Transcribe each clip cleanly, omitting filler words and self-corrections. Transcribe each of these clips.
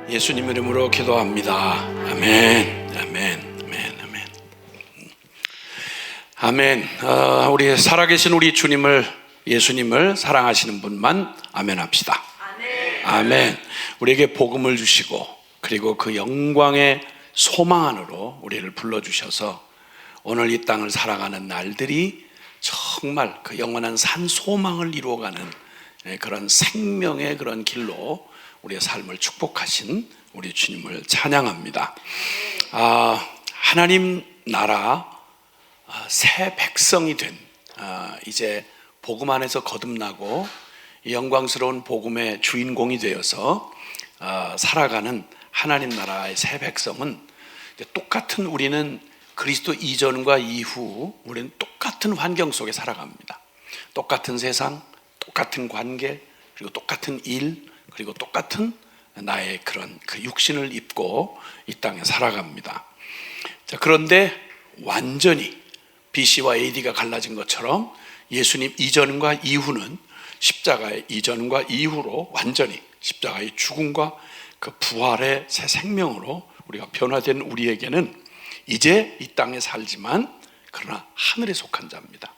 예수님 이름으로 기도합니다. 아멘, 아멘, 아멘, 아멘. 아멘. 우리 살아계신 우리 주님을, 예수님을 사랑하시는 분만 아멘 합시다. 아멘. 아멘. 우리에게 복음을 주시고 그리고 그 영광의 소망 안으로 우리를 불러주셔서 오늘 이 땅을 살아가는 날들이 정말 그 영원한 산 소망을 이루어가는 그런 생명의 그런 길로 우리의 삶을 축복하신 우리 주님을 찬양합니다. 하나님 나라 새 백성이 된 이제 복음 안에서 거듭나고 영광스러운 복음의 주인공이 되어서 살아가는 하나님 나라의 새 백성은 똑같은, 우리는 그리스도 이전과 이후 우리는 똑같은 환경 속에 살아갑니다. 똑같은 세상, 똑같은 관계, 그리고 똑같은 일, 그리고 똑같은 나의 그런 그 육신을 입고 이 땅에 살아갑니다. 자, 그런데 완전히 BC와 AD가 갈라진 것처럼 예수님 이전과 이후는, 십자가의 이전과 이후로 완전히 십자가의 죽음과 그 부활의 새 생명으로 우리가 변화된 우리에게는 이제 이 땅에 살지만 그러나 하늘에 속한 자입니다.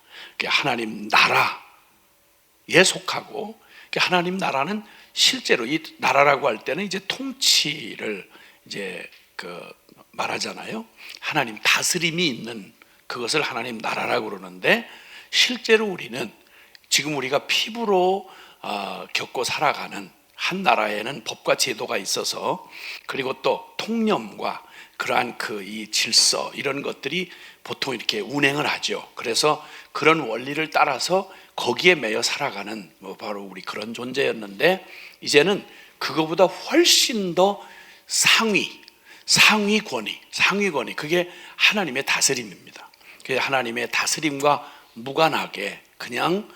하나님 나라에 속하고, 하나님 나라는 실제로 이 나라라고 할 때는 이제 통치를 이제 말하잖아요. 하나님 다스림이 있는 그것을 하나님 나라라고 그러는데, 실제로 우리는 지금 우리가 피부로 겪고 살아가는 한 나라에는 법과 제도가 있어서, 그리고 또 통념과 그러한 이 질서, 이런 것들이 보통 이렇게 운행을 하죠. 그래서 그런 원리를 따라서 거기에 매여 살아가는 바로 우리 그런 존재였는데, 이제는 그거보다 훨씬 더 상위 권위, 그게 하나님의 다스림입니다. 그게 하나님의 다스림과 무관하게 그냥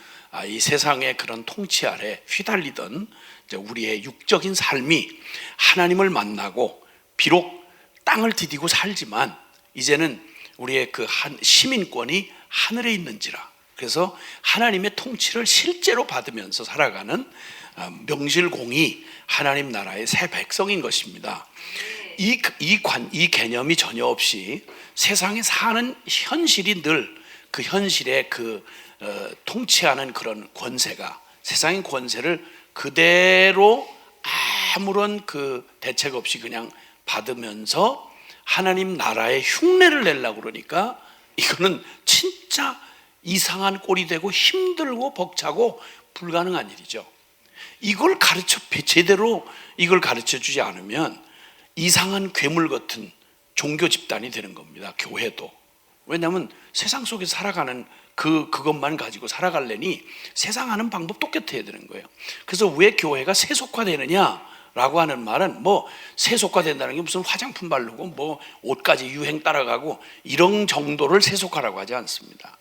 이 세상의 그런 통치 아래 휘달리던 우리의 육적인 삶이 하나님을 만나고 비록 땅을 디디고 살지만 이제는 우리의 그 시민권이 하늘에 있는지라, 그래서 하나님의 통치를 실제로 받으면서 살아가는 명실공히 하나님 나라의 새 백성인 것입니다. 이 개념이 전혀 없이 세상에 사는 현실이 늘 그 현실의 통치하는 그런 권세가, 세상의 권세를 그대로 아무런 대책 없이 그냥 받으면서 하나님 나라의 흉내를 내려고 그러니까 이거는 진짜 이상한 꼴이 되고 힘들고 벅차고 불가능한 일이죠. 이걸 제대로 이걸 가르쳐 주지 않으면 이상한 괴물 같은 종교 집단이 되는 겁니다. 교회도. 왜냐하면 세상 속에서 살아가는 그것만 가지고 살아가려니 세상 하는 방법 똑같아야 되는 거예요. 그래서 왜 교회가 세속화되느냐라고 하는 말은, 세속화된다는 게 무슨 화장품 바르고 옷까지 유행 따라가고 이런 정도를 세속화라고 하지 않습니다.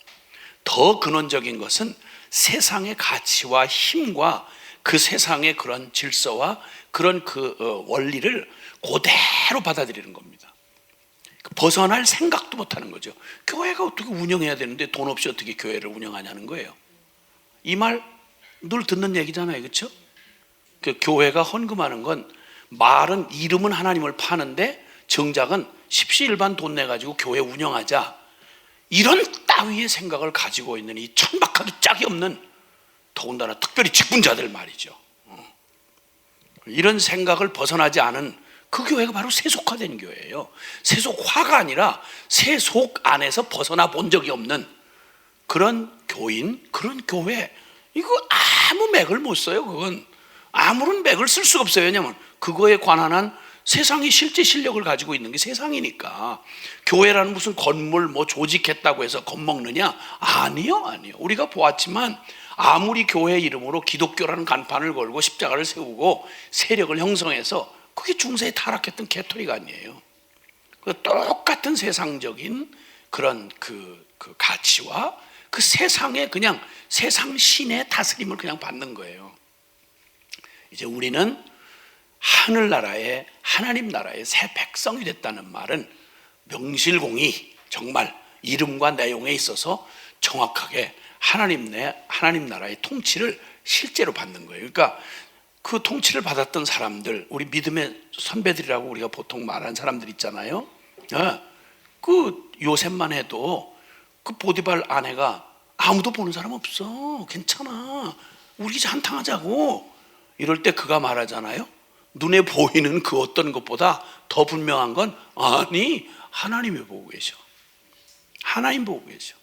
더 근원적인 것은 세상의 가치와 힘과 그 세상의 그런 질서와 그런 원리를 그대로 받아들이는 겁니다. 벗어날 생각도 못하는 거죠. 교회가 어떻게 운영해야 되는데 돈 없이 어떻게 교회를 운영하냐는 거예요. 이 말 늘 듣는 얘기잖아요, 그렇죠? 교회가 헌금하는 건, 말은 이름은 하나님을 파는데 정작은 십시일반 돈 내가지고 교회 운영하자, 이런 따위의 생각을 가지고 있는 이 천박하도 짝이 없는, 더군다나 특별히 직분자들 말이죠. 이런 생각을 벗어나지 않은 그 교회가 바로 세속화된 교회예요. 세속화가 아니라 세속 안에서 벗어나 본 적이 없는 그런 교인, 그런 교회, 이거 아무 맥을 못 써요. 그건 아무런 맥을 쓸 수가 없어요. 왜냐하면 그거에 관한 세상이 실제 실력을 가지고 있는 게 세상이니까. 교회라는 무슨 건물 조직했다고 해서 겁먹느냐? 아니요. 우리가 보았지만 아무리 교회 이름으로 기독교라는 간판을 걸고 십자가를 세우고 세력을 형성해서 그게 중세에 타락했던 개토릭 아니에요. 똑같은 세상적인 그런 그 가치와 그 세상의 그냥 세상 신의 다스림을 그냥 받는 거예요. 이제 우리는 하늘나라의, 하나님 나라의 새 백성이 됐다는 말은 명실공히 정말 이름과 내용에 있어서 정확하게 하나님 나라의 통치를 실제로 받는 거예요. 그러니까 그 통치를 받았던 사람들, 우리 믿음의 선배들이라고 우리가 보통 말하는 사람들 있잖아요. 그 요셉만 해도 그 보디발 아내가 아무도 보는 사람 없어, 괜찮아, 우리 이제 한탕하자고 이럴 때 그가 말하잖아요. 눈에 보이는 그 어떤 것보다 더 분명한 건 아니, 하나님이 보고 계셔. 하나님 보고 계셔.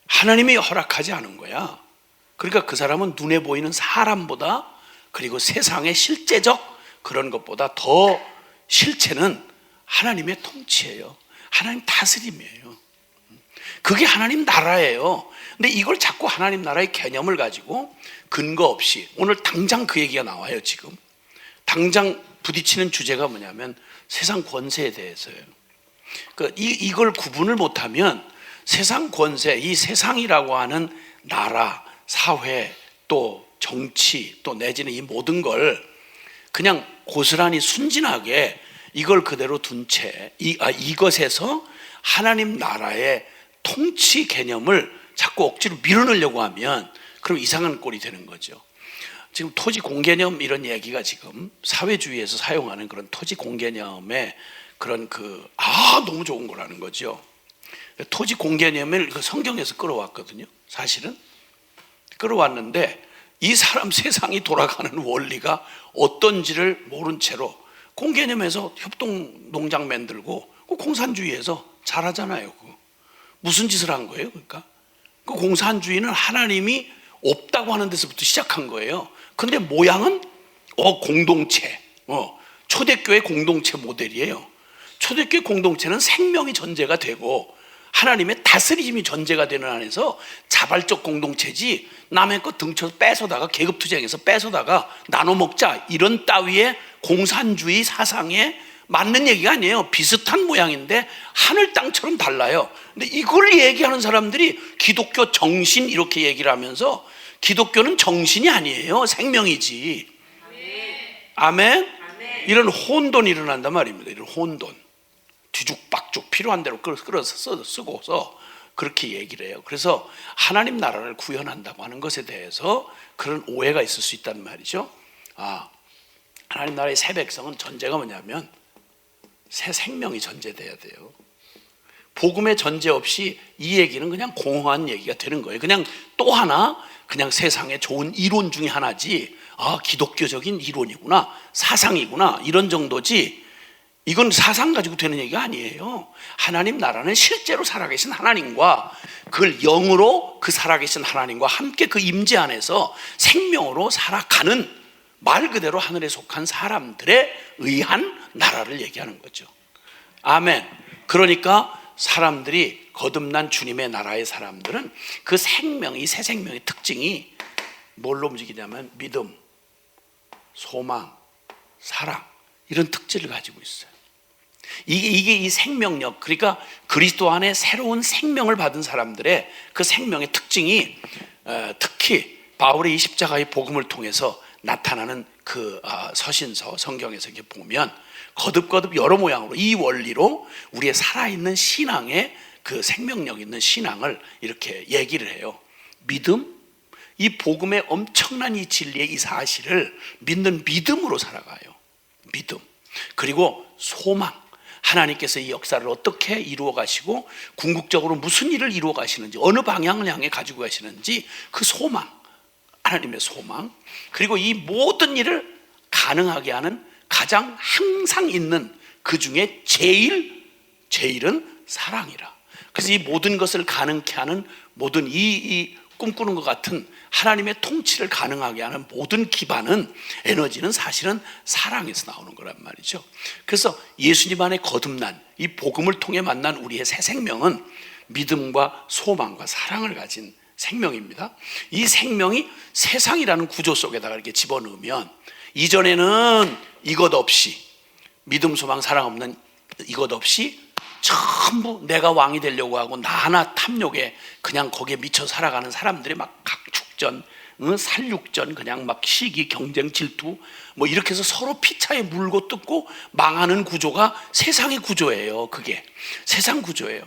하나님이 허락하지 않은 거야. 그러니까 그 사람은 눈에 보이는 사람보다, 그리고 세상의 실제적 그런 것보다 더 실체는 하나님의 통치예요. 하나님 다스림이에요. 그게 하나님 나라예요. 근데 이걸 자꾸 하나님 나라의 개념을 가지고 근거 없이, 오늘 당장 그 얘기가 나와요. 지금 당장 부딪히는 주제가 뭐냐면 세상 권세에 대해서예요. 이걸 구분을 못하면 세상 권세, 이 세상이라고 하는 나라, 사회, 또 정치, 또 내지는 이 모든 걸 그냥 고스란히 순진하게 이걸 그대로 둔 채 이것에서 하나님 나라의 통치 개념을 자꾸 억지로 밀어넣으려고 하면 그럼 이상한 꼴이 되는 거죠. 지금 토지 공개념 이런 얘기가 지금 사회주의에서 사용하는 그런 토지 공개념의 그런 너무 좋은 거라는 거죠. 토지 공개념을 성경에서 끌어왔거든요. 사실은 끌어왔는데 이 사람 세상이 돌아가는 원리가 어떤지를 모른 채로 공개념에서 협동농장 만들고 공산주의에서 잘하잖아요. 무슨 짓을 한 거예요? 그러니까 그 공산주의는 하나님이 없다고 하는 데서부터 시작한 거예요. 근데 모양은 공동체, 초대교회 공동체 모델이에요. 초대교회 공동체는 생명이 전제가 되고 하나님의 다스림이 전제가 되는 안에서 자발적 공동체지, 남의 것 등쳐서 뺏어다가 계급투쟁에서 뺏어다가 나눠 먹자 이런 따위의 공산주의 사상에 맞는 얘기가 아니에요. 비슷한 모양인데 하늘 땅처럼 달라요. 근데 이걸 얘기하는 사람들이 기독교 정신 이렇게 얘기를 하면서, 기독교는 정신이 아니에요, 생명이지. 아멘. 이런 혼돈이 일어난단 말입니다. 이런 혼돈, 뒤죽박죽 필요한 대로 끌어서 쓰고서 그렇게 얘기를 해요. 그래서 하나님 나라를 구현한다고 하는 것에 대해서 그런 오해가 있을 수 있단 말이죠. 하나님 나라의 새 백성은 전제가 뭐냐면 새 생명이 전제돼야 돼요. 복음의 전제 없이 이 얘기는 그냥 공허한 얘기가 되는 거예요. 그냥 또 하나, 그냥 세상의 좋은 이론 중에 하나지, 기독교적인 이론이구나, 사상이구나, 이런 정도지, 이건 사상 가지고 되는 얘기가 아니에요. 하나님 나라는 실제로 살아계신 하나님과 그걸 영으로 그 살아계신 하나님과 함께 그 임재 안에서 생명으로 살아가는, 말 그대로 하늘에 속한 사람들에 의한 나라를 얘기하는 거죠. 아멘. 그러니까 사람들이, 거듭난 주님의 나라의 사람들은 그 생명, 이 새 생명의 특징이 뭘로 움직이냐면 믿음, 소망, 사랑, 이런 특질을 가지고 있어요. 이게 이 생명력, 그러니까 그리스도 안에 새로운 생명을 받은 사람들의 그 생명의 특징이 특히 바울의 이 십자가의 복음을 통해서 나타나는 그 서신서 성경에서 이렇게 보면 거듭거듭 여러 모양으로 이 원리로 우리의 살아있는 신앙의 그 생명력 있는 신앙을 이렇게 얘기를 해요. 믿음, 이 복음의 엄청난 이 진리의 이 사실을 믿는 믿음으로 살아가요. 믿음. 그리고 소망, 하나님께서 이 역사를 어떻게 이루어 가시고 궁극적으로 무슨 일을 이루어 가시는지, 어느 방향을 향해 가지고 가시는지 그 소망, 하나님의 소망. 그리고 이 모든 일을 가능하게 하는 가장 항상 있는 그 중에 제일은 사랑이라. 그래서 이 모든 것을 가능케 하는 모든 이 꿈꾸는 것 같은 하나님의 통치를 가능하게 하는 모든 기반은, 에너지는 사실은 사랑에서 나오는 거란 말이죠. 그래서 예수님 안에 거듭난 이 복음을 통해 만난 우리의 새 생명은 믿음과 소망과 사랑을 가진 생명입니다. 이 생명이 세상이라는 구조 속에다가 이렇게 집어넣으면, 이전에는 이것 없이, 믿음, 소망, 사랑 없는 이것 없이 전부 내가 왕이 되려고 하고 나 하나 탐욕에 그냥 거기에 미쳐 살아가는 사람들이 막 각축전, 살육전, 그냥 막 시기, 경쟁, 질투 뭐 이렇게 해서 서로 피차에 물고 뜯고 망하는 구조가 세상의 구조예요. 그게 세상 구조예요.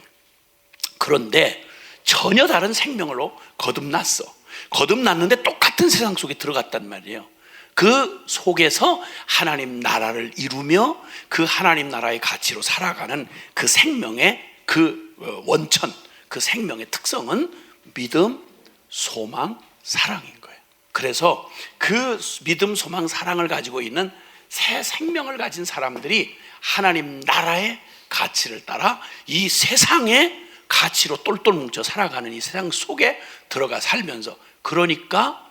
그런데 전혀 다른 생명으로 거듭났어. 거듭났는데 똑같은 똑같은 세상 속에 들어갔단 말이에요. 그 속에서 하나님 나라를 이루며 그 하나님 나라의 가치로 살아가는 그 생명의 그 원천, 그 생명의 특성은 믿음, 소망, 사랑인 거예요. 그래서 그 믿음, 소망, 사랑을 가지고 있는 새 생명을 가진 사람들이 하나님 나라의 가치를 따라 이 세상의 가치로 똘똘 뭉쳐 살아가는 이 세상 속에 들어가 살면서, 그러니까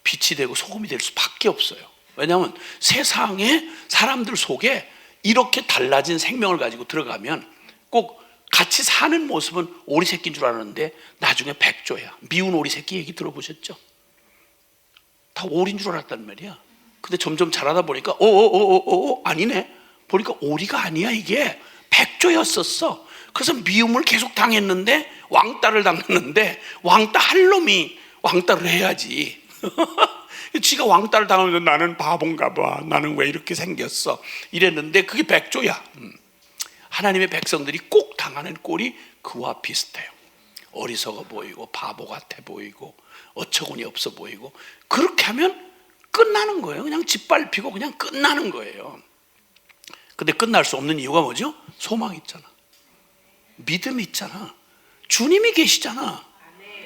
빛이 되고 소금이 될 수밖에 없어요. 왜냐하면 세상의 사람들 속에 이렇게 달라진 생명을 가지고 들어가면 꼭 같이 사는 모습은 오리 새끼인 줄 알았는데 나중에 백조야. 미운 오리 새끼 얘기 들어보셨죠? 다 오리인 줄 알았단 말이야. 근데 점점 자라다 보니까 아니네. 보니까 오리가 아니야, 이게 백조였었어. 그래서 미움을 계속 당했는데, 왕따를 당했는데, 왕따 할 놈이 왕따를 해야지. 지가 왕따를 당하는데 나는 바본가 봐, 나는 왜 이렇게 생겼어 이랬는데 그게 백조야. 하나님의 백성들이 꼭 당하는 꼴이 그와 비슷해요. 어리석어 보이고 바보 같아 보이고 어처구니 없어 보이고, 그렇게 하면 끝나는 거예요. 그냥 짓밟히고 그냥 끝나는 거예요. 근데 끝날 수 없는 이유가 뭐죠? 소망이 있잖아, 믿음이 있잖아, 주님이 계시잖아.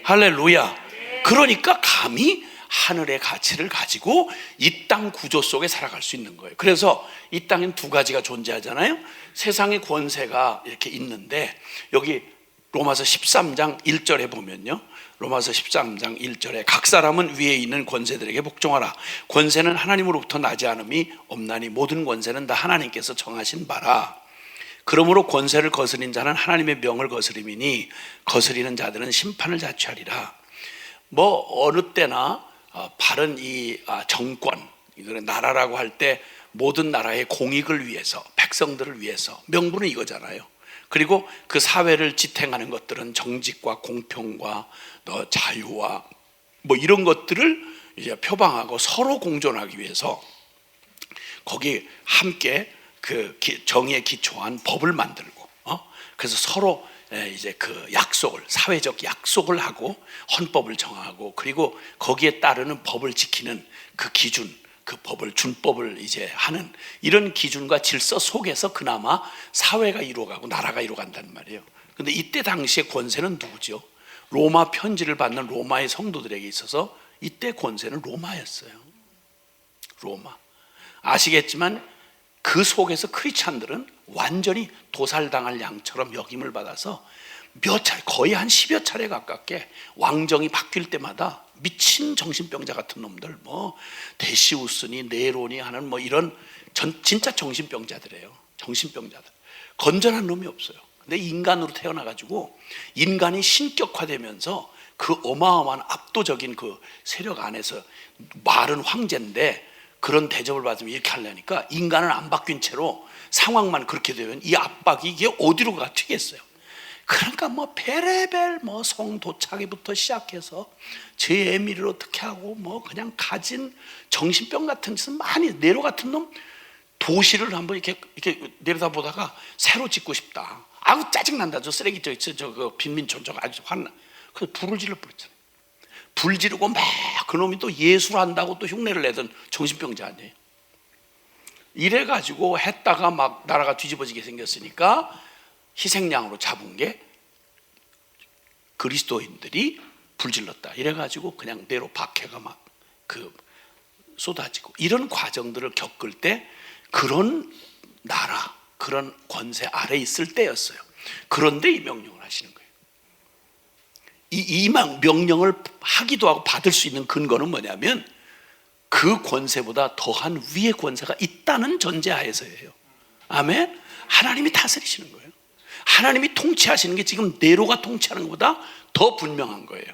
할렐루야. 그러니까 감히 하늘의 가치를 가지고 이 땅 구조 속에 살아갈 수 있는 거예요. 그래서 이 땅엔 두 가지가 존재하잖아요. 세상의 권세가 이렇게 있는데, 여기 로마서 13장 1절에 보면요, 로마서 13장 1절에 각 사람은 위에 있는 권세들에게 복종하라. 권세는 하나님으로부터 나지 않음이 없나니 모든 권세는 다 하나님께서 정하신 바라. 그러므로 권세를 거스린 자는 하나님의 명을 거스림이니 거스리는 자들은 심판을 자취하리라. 뭐 어느 때나 바른 이 정권, 이거는 나라라고 할 때 모든 나라의 공익을 위해서, 백성들을 위해서, 명분은 이거잖아요. 그리고 그 사회를 지탱하는 것들은 정직과 공평과 자유와 뭐 이런 것들을 이제 표방하고 서로 공존하기 위해서 거기 함께 그 정의에 기초한 법을 만들고, 그래서 서로 이제 그 약속을, 사회적 약속을 하고 헌법을 정하고, 그리고 거기에 따르는 법을 지키는 그 기준, 그 법을, 준법을 이제 하는 이런 기준과 질서 속에서 그나마 사회가 이루어가고 나라가 이루어간단 말이에요. 근데 이때 당시의 권세는 누구죠? 로마 편지를 받는 로마의 성도들에게 있어서 이때 권세는 로마였어요. 로마. 아시겠지만 그 속에서 크리스찬들은 완전히 도살당할 양처럼 여김을 받아서 몇 차례, 거의 한 10여 차례 가깝게 왕정이 바뀔 때마다 미친 정신병자 같은 놈들, 뭐 데시우스니 네로니 하는 뭐 이런 진짜 정신병자들이에요. 정신병자들. 건전한 놈이 없어요. 근데 인간으로 태어나가지고 인간이 신격화되면서 그 어마어마한 압도적인 그 세력 안에서 말은 황제인데 그런 대접을 받으면 이렇게 하려니까 인간은 안 바뀐 채로 상황만 그렇게 되면 이 압박이 이게 어디로 가 튀겠어요. 그러니까 뭐 베레벨 뭐 성도차기부터 시작해서 제 애미를 어떻게 하고 뭐 그냥 가진 정신병 같은 짓은 많이, 네로 같은 놈 도시를 한번 이렇게 내려다보다가 새로 짓고 싶다. 아우 짜증난다. 저 쓰레기 저 빈민촌 저거 아주 화나. 그래서 불을 질러 버렸잖아요. 불 지르고 막 그놈이 또 예술한다고 또 흉내를 내던 정신병자 아니에요. 이래가지고 했다가 막 나라가 뒤집어지게 생겼으니까 희생양으로 잡은 게 그리스도인들이 불질렀다. 이래가지고 그냥 내로 박해가 막 쏟아지고, 이런 과정들을 겪을 때 그런 나라, 그런 권세 아래 있을 때였어요. 그런데 이 명령을 하시는 거예요. 이 명령을 하기도 하고 받을 수 있는 근거는 뭐냐면 그 권세보다 더한 위의 권세가 있다는 전제하에서예요. 아멘. 하나님이 다스리시는 거예요. 하나님이 통치하시는 게 지금 네로가 통치하는 것보다 더 분명한 거예요.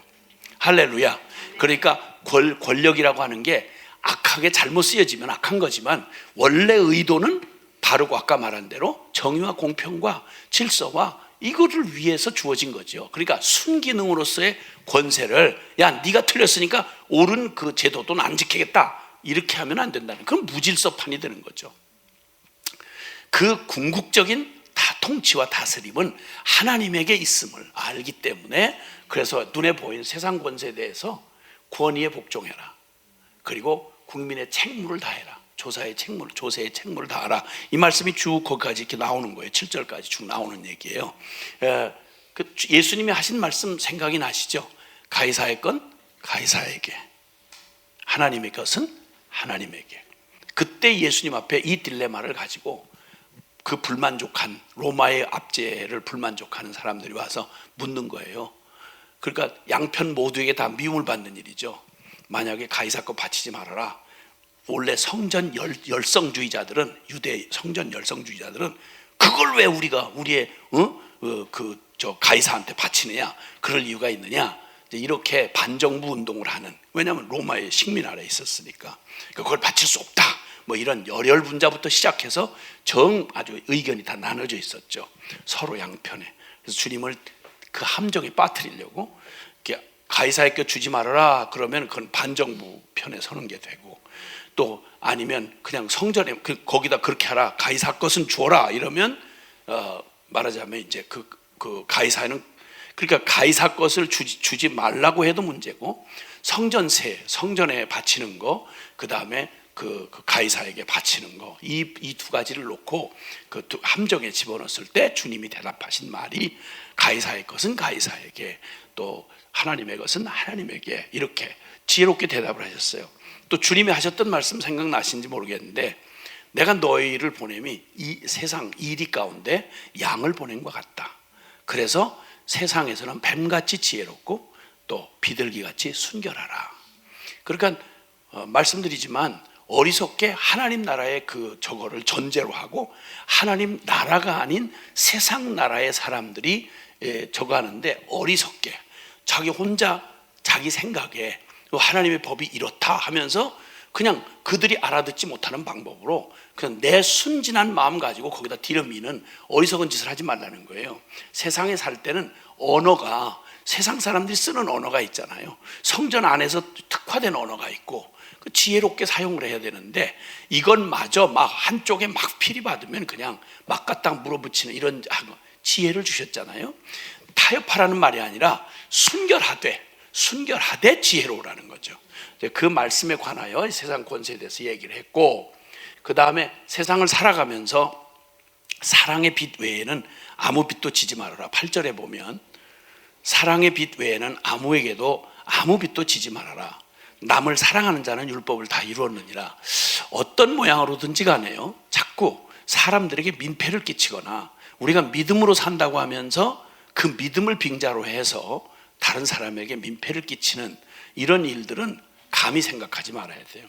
할렐루야. 그러니까 권력이라고 하는 게 악하게 잘못 쓰여지면 악한 거지만 원래 의도는 바르고 아까 말한 대로 정의와 공평과 질서와 이거를 위해서 주어진 거죠. 그러니까 순기능으로서의 권세를, 야 네가 틀렸으니까 옳은 그 제도도 안 지키겠다, 이렇게 하면 안 된다는, 그건 무질서판이 되는 거죠. 그 궁극적인 통치와 다스림은 하나님에게 있음을 알기 때문에, 그래서 눈에 보이는 세상 권세에 대해서 권위에 복종해라. 그리고 국민의 책무를 다해라. 조세의 책무를 다하라. 이 말씀이 쭉 거기까지 이렇게 나오는 거예요. 7절까지 쭉 나오는 얘기예요. 예수님이 하신 말씀 생각이 나시죠? 가이사의 건 가이사에게, 하나님의 것은 하나님에게. 그때 예수님 앞에 이 딜레마를 가지고 그 불만족한 로마의 압제를 불만족하는 사람들이 와서 묻는 거예요. 그러니까 양편 모두에게 다 미움을 받는 일이죠. 만약에 가이사 거 바치지 말아라. 원래 성전 열성주의자들은, 유대 성전 열성주의자들은 그걸 왜 우리가 우리의 가이사한테 바치느냐, 그럴 이유가 있느냐, 이렇게 반정부 운동을 하는, 왜냐하면 로마의 식민 아래에 있었으니까 그걸 바칠 수 없다, 뭐 이런 열혈분자부터 시작해서 아주 의견이 다 나눠져 있었죠. 서로 양편에. 그래서 주님을 그 함정에 빠뜨리려고 가이사에게 주지 말아라 그러면 그건 반정부 편에 서는 게 되고, 또 아니면 그냥 성전에 거기다 그렇게 하라, 가이사 것은 주어라 이러면 말하자면 이제 그 가이사는, 그러니까 가이사 것을 주지 말라고 해도 문제고, 성전에 바치는 거, 그 다음에 그 가이사에게 바치는 거, 이 두 가지를 놓고 그 함정에 집어넣었을 때 주님이 대답하신 말이 가이사의 것은 가이사에게, 또 하나님의 것은 하나님에게, 이렇게 지혜롭게 대답을 하셨어요. 또 주님이 하셨던 말씀 생각나시는지 모르겠는데, 내가 너희를 보냄이 이 세상 이리 가운데 양을 보낸 것 같다. 그래서 세상에서는 뱀같이 지혜롭고 또 비둘기같이 순결하라. 그러니까 말씀드리지만 어리석게 하나님 나라의 저거를 전제로 하고 하나님 나라가 아닌 세상 나라의 사람들이 저거 하는데, 어리석게 자기 혼자 자기 생각에 하나님의 법이 이렇다 하면서 그냥 그들이 알아듣지 못하는 방법으로 그냥 내 순진한 마음 가지고 거기다 들여미는 어리석은 짓을 하지 말라는 거예요. 세상에 살 때는 언어가, 세상 사람들이 쓰는 언어가 있잖아요. 성전 안에서 특화된 언어가 있고 지혜롭게 사용을 해야 되는데, 이것마저 막 한쪽에 막 피리받으면 그냥 막 갖다 물어붙이는 이런 지혜를 주셨잖아요. 타협하라는 말이 아니라 순결하되 지혜로우라는 거죠. 그 말씀에 관하여 세상 권세에 대해서 얘기를 했고, 그 다음에 세상을 살아가면서 사랑의 빛 외에는 아무 빛도 지지 말아라. 8절에 보면 사랑의 빛 외에는 아무에게도 아무 빛도 지지 말아라. 남을 사랑하는 자는 율법을 다 이루었느니라. 어떤 모양으로든지 간에요, 자꾸 사람들에게 민폐를 끼치거나 우리가 믿음으로 산다고 하면서 그 믿음을 빙자로 해서 다른 사람에게 민폐를 끼치는 이런 일들은 감히 생각하지 말아야 돼요.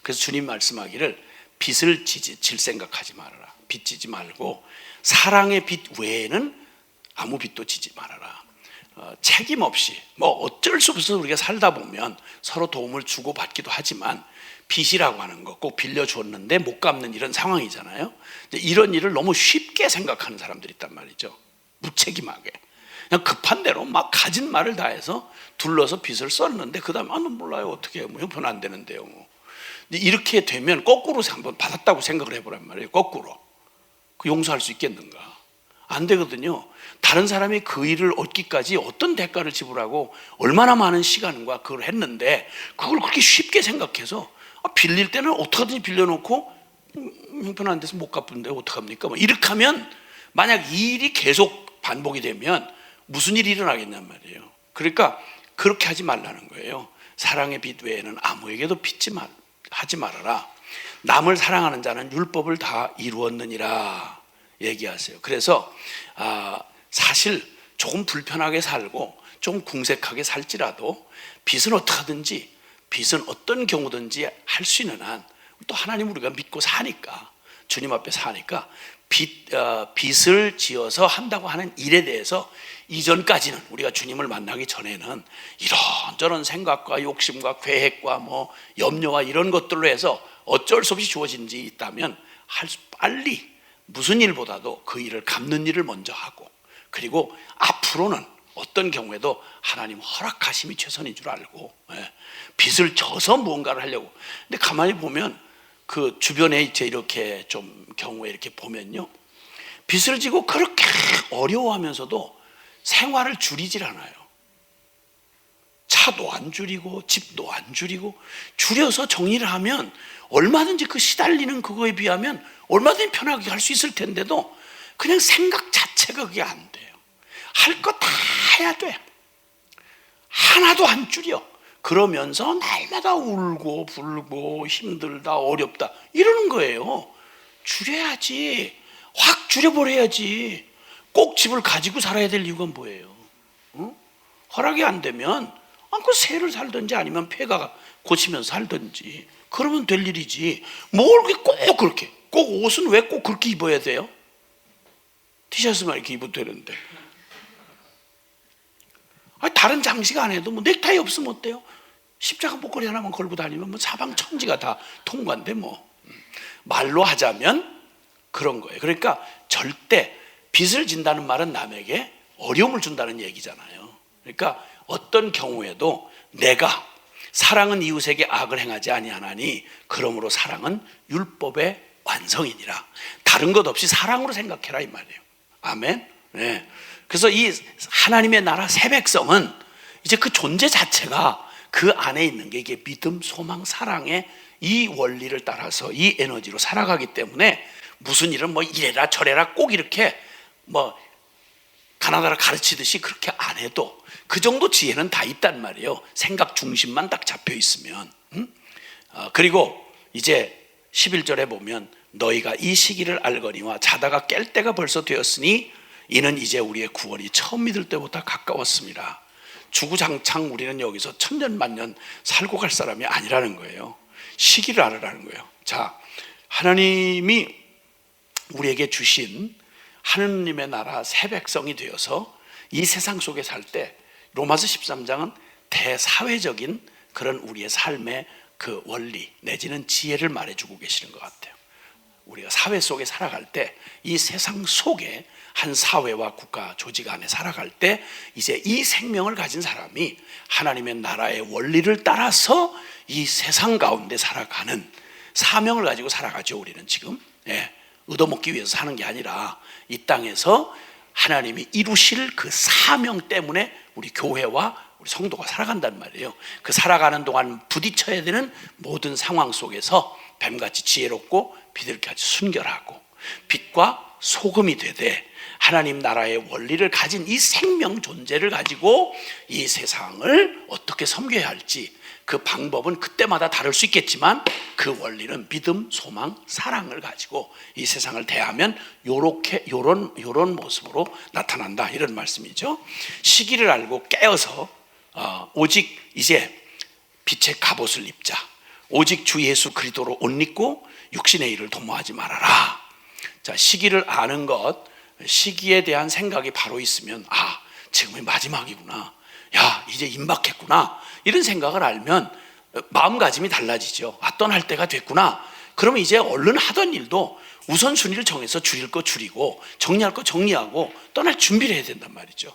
그래서 주님 말씀하기를 빛을 질 생각하지 말아라. 빛 지지 말고 사랑의 빛 외에는 아무 빛도 지지 말아라. 책임 없이 뭐 어쩔 수 없어서 우리가 살다 보면 서로 도움을 주고 받기도 하지만, 빚이라고 하는 거 꼭 빌려주었는데 못 갚는 이런 상황이잖아요. 이런 일을 너무 쉽게 생각하는 사람들이 있단 말이죠. 무책임하게 그냥 급한 대로 막 가진 말을 다해서 둘러서 빚을 썼는데 그 다음에 몰라요, 어떻게 해요, 뭐 형편 안 되는데요, 뭐. 이렇게 되면 거꾸로 한번 받았다고 생각을 해보란 말이에요. 거꾸로 용서할 수 있겠는가? 안 되거든요. 다른 사람이 그 일을 얻기까지 어떤 대가를 지불하고 얼마나 많은 시간과 그걸 했는데, 그걸 그렇게 쉽게 생각해서 빌릴 때는 어떻게든지 빌려놓고 형편 안 돼서 못 갚은데 어떡합니까? 뭐 이렇게 하면, 만약 이 일이 계속 반복이 되면 무슨 일이 일어나겠냔 말이에요. 그러니까 그렇게 하지 말라는 거예요. 사랑의 빛 외에는 아무에게도 하지 말아라. 남을 사랑하는 자는 율법을 다 이루었느니라 얘기하세요. 그래서 사실 조금 불편하게 살고 좀 궁색하게 살지라도 빚은 어떻게든지, 빚은 어떤 경우든지 할 수 있는 한, 또 하나님 우리가 믿고 사니까, 주님 앞에 사니까 빚을 지어서 한다고 하는 일에 대해서 이전까지는, 우리가 주님을 만나기 전에는 이런저런 생각과 욕심과 계획과 뭐 염려와 이런 것들로 해서 어쩔 수 없이 주어진 일이 있다면 빨리 무슨 일보다도 그 일을 갚는 일을 먼저 하고, 그리고 앞으로는 어떤 경우에도 하나님 허락하심이 최선인 줄 알고, 빚을 져서 무언가를 하려고. 근데 가만히 보면 그 주변에 이제 이렇게 좀 경우에 이렇게 보면요, 빚을 지고 그렇게 어려워하면서도 생활을 줄이질 않아요. 차도 안 줄이고 집도 안 줄이고, 줄여서 정리를 하면 얼마든지 그 시달리는 그거에 비하면 얼마든지 편하게 할 수 있을 텐데도 그냥 생각 자체가 그게 안 돼요. 할 거 다 해야 돼. 하나도 안 줄여. 그러면서 날마다 울고 불고 힘들다 어렵다 이러는 거예요. 줄여야지. 확 줄여버려야지. 꼭 집을 가지고 살아야 될 이유가 뭐예요? 어? 허락이 안 되면 그 새를 살든지 아니면 폐가 고치면서 살든지 그러면 될 일이지. 뭘 꼭 그렇게, 꼭 옷은 왜 꼭 그렇게 입어야 돼요? 티셔츠만 이렇게 입어도 되는데. 다른 장식 안 해도 뭐 넥타이 없으면 어때요? 십자가 목걸이 하나만 걸고 다니면 뭐 사방 천지가 다 통과인데 뭐. 말로 하자면 그런 거예요. 그러니까 절대 빚을 진다는 말은 남에게 어려움을 준다는 얘기잖아요. 그러니까 어떤 경우에도 내가 사랑은 이웃에게 악을 행하지 아니하나니 그러므로 사랑은 율법의 완성이니라. 다른 것 없이 사랑으로 생각해라 이 말이에요. 아멘. 네. 그래서 이 하나님의 나라 새 백성은 이제 그 존재 자체가 그 안에 있는 게 이게 믿음, 소망, 사랑의 이 원리를 따라서 이 에너지로 살아가기 때문에 무슨 일은 뭐 이래라 저래라 꼭 이렇게 뭐 가나다라 가르치듯이 그렇게 안 해도 그 정도 지혜는 다 있단 말이에요. 생각 중심만 딱 잡혀 있으면. 그리고 이제 11절에 보면 너희가 이 시기를 알거니와 자다가 깰 때가 벌써 되었으니 이는 이제 우리의 구원이 처음 믿을 때보다 가까웠습니다. 주구장창 우리는 여기서 천년 만년 살고 갈 사람이 아니라는 거예요. 시기를 알으라는 거예요. 자, 하나님이 우리에게 주신 하느님의 나라 새 백성이 되어서 이 세상 속에 살 때 로마서 13장은 대사회적인 그런 우리의 삶의 그 원리 내지는 지혜를 말해주고 계시는 것 같아요. 우리가 사회 속에 살아갈 때 이 세상 속에 한 사회와 국가 조직 안에 살아갈 때 이제 이 생명을 가진 사람이 하나님의 나라의 원리를 따라서 이 세상 가운데 살아가는 사명을 가지고 살아가죠. 우리는 지금 얻어먹기 위해서 사는 게 아니라 이 땅에서 하나님이 이루실 그 사명 때문에 우리 교회와 우리 성도가 살아간단 말이에요. 그 살아가는 동안 부딪혀야 되는 모든 상황 속에서 뱀같이 지혜롭고 비둘기같이 순결하고 빛과 소금이 되되 하나님 나라의 원리를 가진 이 생명 존재를 가지고 이 세상을 어떻게 섬겨야 할지 그 방법은 그때마다 다를 수 있겠지만 그 원리는 믿음, 소망, 사랑을 가지고 이 세상을 대하면 요런 모습으로 나타난다 이런 말씀이죠. 시기를 알고 깨어서 오직 이제 빛의 갑옷을 입자. 오직 주 예수 그리스도로 옷 입고 육신의 일을 도모하지 말아라. 자, 시기를 아는 것, 시기에 대한 생각이 바로 있으면 지금이 마지막이구나. 야, 이제 임박했구나. 이런 생각을 알면 마음가짐이 달라지죠. 떠날 때가 됐구나. 그러면 이제 얼른 하던 일도 우선순위를 정해서 줄일 거 줄이고 정리할 거 정리하고 떠날 준비를 해야 된단 말이죠.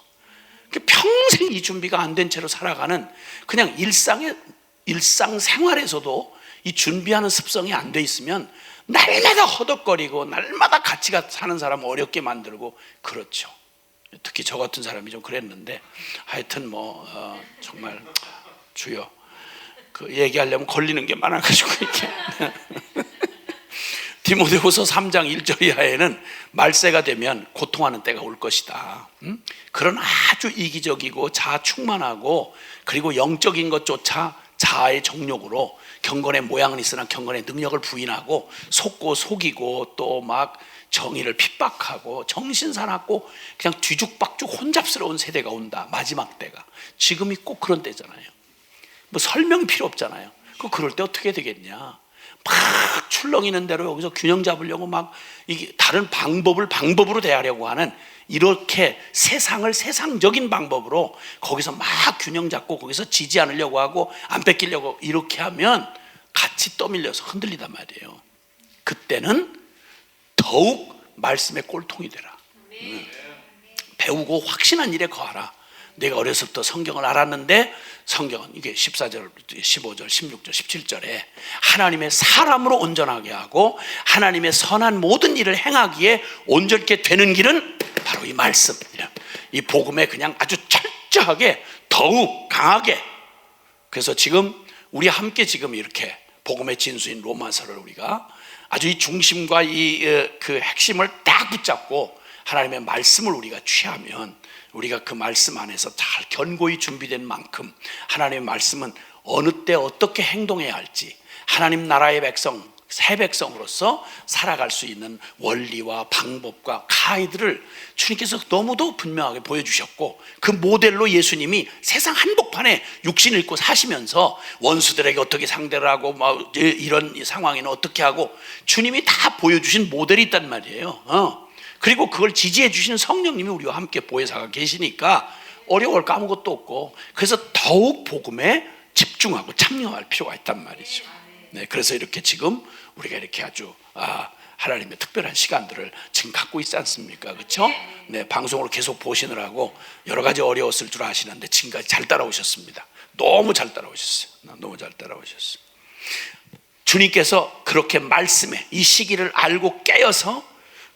평생 이 준비가 안 된 채로 살아가는 그냥 일상생활에서도 이 준비하는 습성이 안 돼 있으면 날마다 허덕거리고 날마다 같이 사는 사람 어렵게 만들고 그렇죠. 특히 저 같은 사람이 좀 그랬는데 하여튼 정말 주여 그 얘기하려면 걸리는 게 많아가지고 이렇게 디모데후서 3장 1절 이하에는 말세가 되면 고통하는 때가 올 것이다. 그런 아주 이기적이고 자아 충만하고 그리고 영적인 것조차 자아의 정욕으로 경건의 모양은 있으나 경건의 능력을 부인하고 속고 속이고 또 막 정의를 핍박하고 정신사납고 그냥 뒤죽박죽 혼잡스러운 세대가 온다. 마지막 때가 지금이 꼭 그런 때잖아요. 뭐 설명 필요 없잖아요. 그럴 때 어떻게 되겠냐. 막 출렁이는 대로 여기서 균형 잡으려고 막 이게 다른 방법으로 대하려고 하는 이렇게 세상을 세상적인 방법으로 거기서 막 균형 잡고 거기서 지지 않으려고 하고 안 뺏기려고 이렇게 하면 같이 떠밀려서 흔들리단 말이에요. 그때는 더욱 말씀의 꼴통이 되라. 배우고 확신한 일에 거하라. 내가 어렸을 때 성경을 알았는데 성경은 이게 14절, 15절, 16절, 17절에 하나님의 사람으로 온전하게 하고 하나님의 선한 모든 일을 행하기에 온전케 되는 길은 바로 이 말씀, 이 복음에 그냥 아주 철저하게 더욱 강하게 그래서 지금 우리 함께 지금 이렇게 복음의 진수인 로마서를 우리가 아주 이 중심과 그 핵심을 딱 붙잡고 하나님의 말씀을 우리가 취하면 우리가 그 말씀 안에서 잘 견고히 준비된 만큼 하나님의 말씀은 어느 때 어떻게 행동해야 할지, 하나님 나라의 백성, 새 백성으로서 살아갈 수 있는 원리와 방법과 가이드를 주님께서 너무도 분명하게 보여주셨고, 그 모델로 예수님이 세상 한복판에 육신 입고 사시면서 원수들에게 어떻게 상대를 하고 이런 상황에는 어떻게 하고 주님이 다 보여주신 모델이 있단 말이에요. 그리고 그걸 지지해 주시는 성령님이 우리와 함께 보혜사가 계시니까 어려울 거 아무것도 없고, 그래서 더욱 복음에 집중하고 참여할 필요가 있단 말이죠. 네, 그래서 이렇게 지금 우리가 이렇게 아주 하나님의 특별한 시간들을 지금 갖고 있지 않습니까? 그렇죠? 네, 방송으로 계속 보시느라고 여러 가지 어려웠을 줄 아시는데 지금까지 잘 따라오셨습니다. 너무 잘 따라오셨어요. 너무 잘 따라오셨어요. 주님께서 그렇게 말씀에 이 시기를 알고 깨어서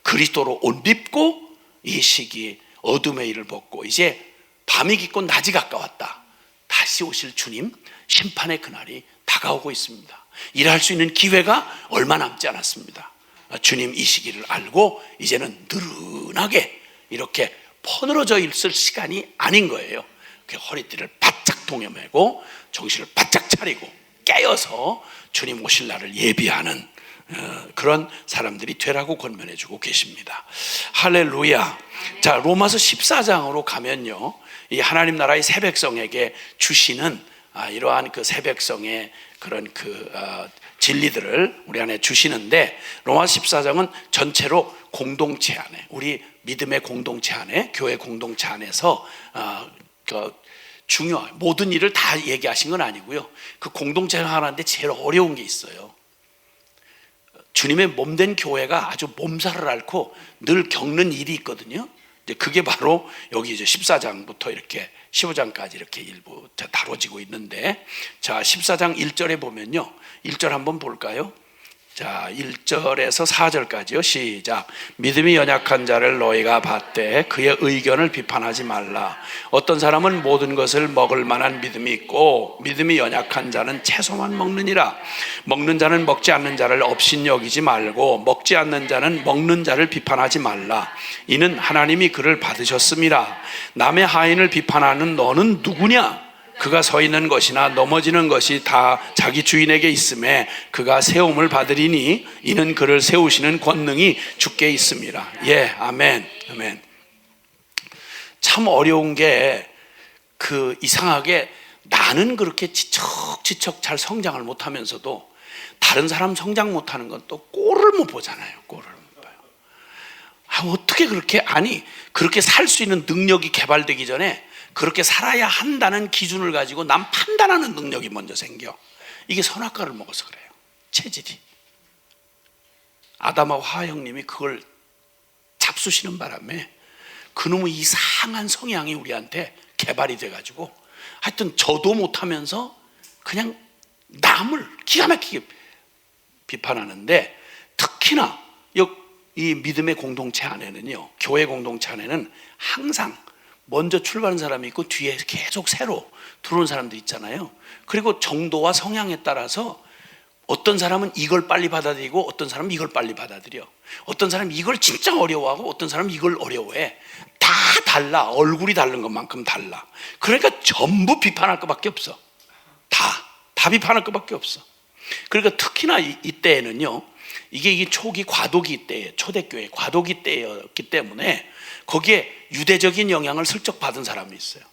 그리스도로 옷 입고 이 시기 어둠의 일을 벗고 이제 밤이 깊고 낮이 가까웠다. 다시 오실 주님 심판의 그날이 다가오고 있습니다. 일할 수 있는 기회가 얼마 남지 않았습니다. 주님 이 시기를 알고 이제는 느른하게 이렇게 퍼늘어져 있을 시간이 아닌 거예요. 허리띠를 바짝 동여매고 정신을 바짝 차리고 깨어서 주님 오실 날을 예비하는 그런 사람들이 되라고 권면해주고 계십니다. 할렐루야. 자, 로마서 14장으로 가면요, 이 하나님 나라의 새 백성에게 주시는 이러한 그 새 백성의 그런 진리들을 우리 안에 주시는데, 로마서 14장은 전체로 공동체 안에, 우리 믿음의 공동체 안에, 교회 공동체 안에서 중요한 모든 일을 다 얘기하신 건 아니고요, 그 공동체 하나인데 제일 어려운 게 있어요. 주님의 몸된 교회가 아주 몸살을 앓고 늘 겪는 일이 있거든요. 이제 그게 바로 여기 이제 14장부터 이렇게 15장까지 이렇게 일부 다뤄지고 있는데, 자, 14장 1절에 보면요, 1절 한번 볼까요? 자, 1절에서 4절까지요. 시작. 믿음이 연약한 자를 너희가 받되 그의 의견을 비판하지 말라. 어떤 사람은 모든 것을 먹을 만한 믿음이 있고 믿음이 연약한 자는 채소만 먹느니라. 먹는 자는 먹지 않는 자를 업신여기지 말고 먹지 않는 자는 먹는 자를 비판하지 말라. 이는 하나님이 그를 받으셨음이라. 남의 하인을 비판하는 너는 누구냐? 그가 서 있는 것이나 넘어지는 것이 다 자기 주인에게 있음에 그가 세움을 받으리니 이는 그를 세우시는 권능이 주께 있음이라. 예, 아멘, 아멘. 참 어려운 게 이상하게 나는 그렇게 지척 잘 성장을 못하면서도 다른 사람 성장 못하는 건 또 꼴을 못 보잖아요. 꼴을 못 봐요. 어떻게 그렇게 살 수 있는 능력이 개발되기 전에 그렇게 살아야 한다는 기준을 가지고 남 판단하는 능력이 먼저 생겨. 이게 선악과를 먹어서 그래요. 체질이. 아담하고 하와 형님이 그걸 잡수시는 바람에 그놈의 이상한 성향이 우리한테 개발이 돼가지고 하여튼 저도 못하면서 그냥 남을 기가 막히게 비판하는데, 특히나 이 믿음의 공동체 안에는요, 교회 공동체 안에는 항상 먼저 출발한 사람이 있고 뒤에 계속 새로 들어온 사람들 있잖아요. 그리고 정도와 성향에 따라서 어떤 사람은 이걸 빨리 받아들이고 어떤 사람은 이걸 빨리 받아들여. 어떤 사람은 이걸 진짜 어려워하고 어떤 사람은 이걸 어려워해. 다 달라. 얼굴이 다른 것만큼 달라. 그러니까 전부 비판할 것밖에 없어. 다 비판할 것밖에 없어. 그러니까 특히나 이때에는요, 이게 초기 과도기 때에, 초대교회 과도기 때였기 때문에 거기에 유대적인 영향을 슬쩍 받은 사람이 있어요.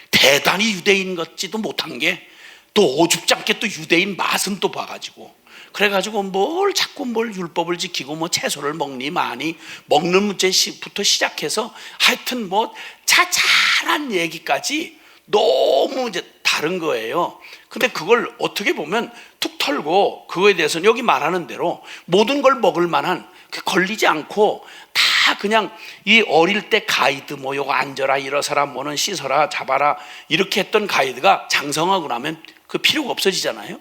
대단히 유대인 같지도 못한 게 또 오죽지 않게 또 유대인 맛은 또 봐가지고, 그래가지고 자꾸 율법을 지키고 채소를 먹니 마니 먹는 문제부터 시작해서 하여튼 자잘한 얘기까지 너무 이제 다른 거예요. 근데 그걸 어떻게 보면 툭 털고 그거에 대해서는 여기 말하는 대로 모든 걸 먹을 만한, 걸리지 않고 다 그냥 이 어릴 때 가이드 요거 앉아라 일어서라 뭐는 씻어라 잡아라 이렇게 했던 가이드가 장성하고 나면 그 필요가 없어지잖아요.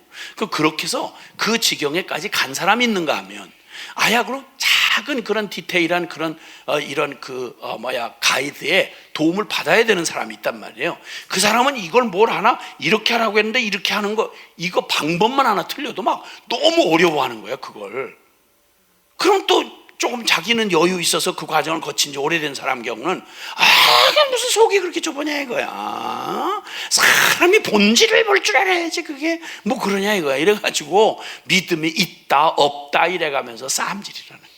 그렇게 해서 그 지경에까지 간 사람이 있는가 하면 그럼 잘 작은 그런 디테일한 그런 이런 가이드에 도움을 받아야 되는 사람이 있단 말이에요. 그 사람은 이걸 뭘 하나 이렇게 하라고 했는데 이렇게 하는 거, 이거 방법만 하나 틀려도 막 너무 어려워하는 거야 그걸. 그럼 또 조금 자기는 여유 있어서 그 과정을 거친 지 오래된 사람 경우는 그냥 무슨 속이 그렇게 좁으냐 이거야. 사람이 본질을 볼 줄 알아야지 그게 뭐 그러냐 이거야. 이래가지고 믿음이 있다 없다 이래가면서 싸움질이라는 거야.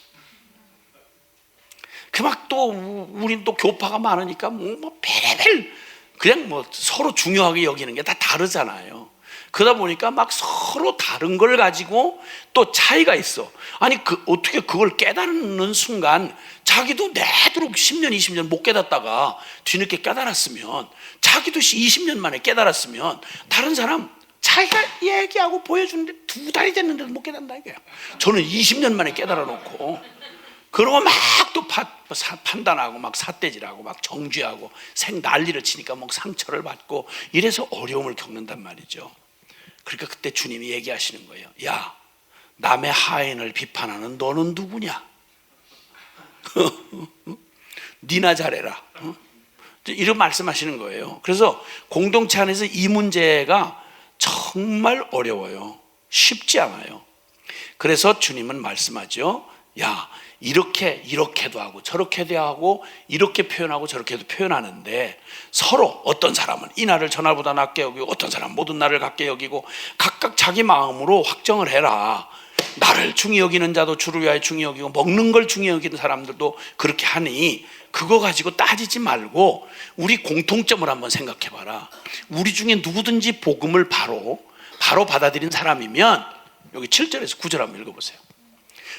그 막 또 우린 또 교파가 많으니까 뭐 별의별 그냥 뭐 서로 중요하게 여기는 게 다 다르잖아요. 그러다 보니까 막 서로 다른 걸 가지고 또 차이가 있어. 아니 어떻게 그걸 깨닫는 순간 자기도 내도록 10년 20년 못 깨닫다가 뒤늦게 깨달았으면, 자기도 20년 만에 깨달았으면 다른 사람 자기가 얘기하고 보여주는데 2달이 됐는데도 못 깨닫는다 이거야. 저는 20년 만에 깨달아 놓고 그러고 막 또 판단하고 막 삿대질하고 막 정죄하고 난리를 치니까 막 상처를 받고 이래서 어려움을 겪는단 말이죠. 그러니까 그때 주님이 얘기하시는 거예요. 야, 남의 하인을 비판하는 너는 누구냐? 니나 잘해라. 이런 말씀하시는 거예요. 그래서 공동체 안에서 이 문제가 정말 어려워요. 쉽지 않아요. 그래서 주님은 말씀하죠. 야, 이렇게도 하고 저렇게도 하고 이렇게 표현하고 저렇게도 표현하는데 서로 어떤 사람은 이 날을 저 날보다 낮게 여기고 어떤 사람은 모든 날을 같게 여기고 각각 자기 마음으로 확정을 해라. 나를 중히 여기는 자도 주를 위하여 중히 여기고 먹는 걸 중히 여기는 사람들도 그렇게 하니 그거 가지고 따지지 말고 우리 공통점을 한번 생각해 봐라. 우리 중에 누구든지 복음을 바로 받아들인 사람이면, 여기 7절에서 9절 한번 읽어보세요.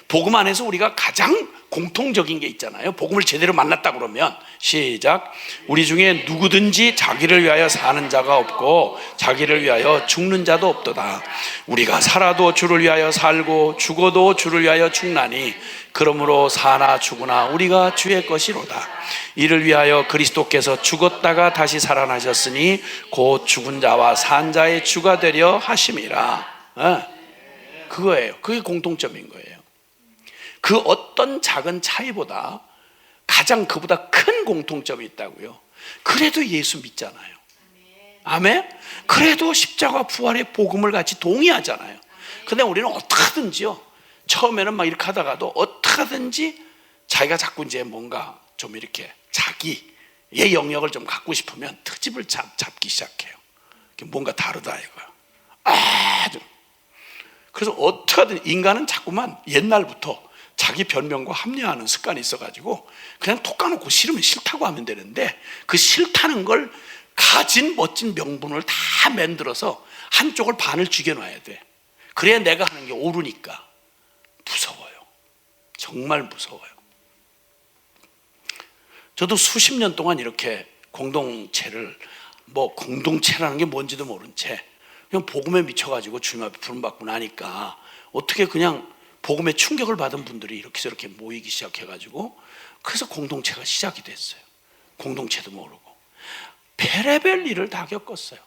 복음 안에서 우리가 가장 공통적인 게 있잖아요. 복음을 제대로 만났다 그러면 시작. 우리 중에 누구든지 자기를 위하여 사는 자가 없고 자기를 위하여 죽는 자도 없도다. 우리가 살아도 주를 위하여 살고 죽어도 주를 위하여 죽나니 그러므로 사나 죽으나 우리가 주의 것이로다. 이를 위하여 그리스도께서 죽었다가 다시 살아나셨으니 곧 죽은 자와 산 자의 주가 되려 하심이라. 그거예요. 그게 공통점인 거예요. 그 어떤 작은 차이보다 가장 그보다 큰 공통점이 있다고요. 그래도 예수 믿잖아요. 아멘? 그래도 십자가 부활의 복음을 같이 동의하잖아요. 근데 우리는 어떻게든지요, 처음에는 막 이렇게 하다가도 어떻게든지 자기가 자꾸 이제 뭔가 좀 이렇게 자기의 영역을 좀 갖고 싶으면 트집을 잡기 시작해요. 뭔가 다르다 이거야. 아주. 그래서 어떻게든 인간은 자꾸만 옛날부터 자기 변명과 합리화하는 습관이 있어가지고 그냥 톡 까놓고 싫으면 싫다고 하면 되는데, 그 싫다는 걸 가진 멋진 명분을 다 만들어서 한쪽을 반을 죽여놔야 돼. 그래야 내가 하는 게 옳으니까. 무서워요. 정말 무서워요. 저도 수십 년 동안 이렇게 공동체를, 공동체라는 게 뭔지도 모른 채 그냥 복음에 미쳐가지고 주님 앞에 부름받고 나니까 어떻게 그냥 복음에 충격을 받은 분들이 이렇게 저렇게 모이기 시작해가지고, 그래서 공동체가 시작이 됐어요. 공동체도 모르고 별의별 일을 다 겪었어요.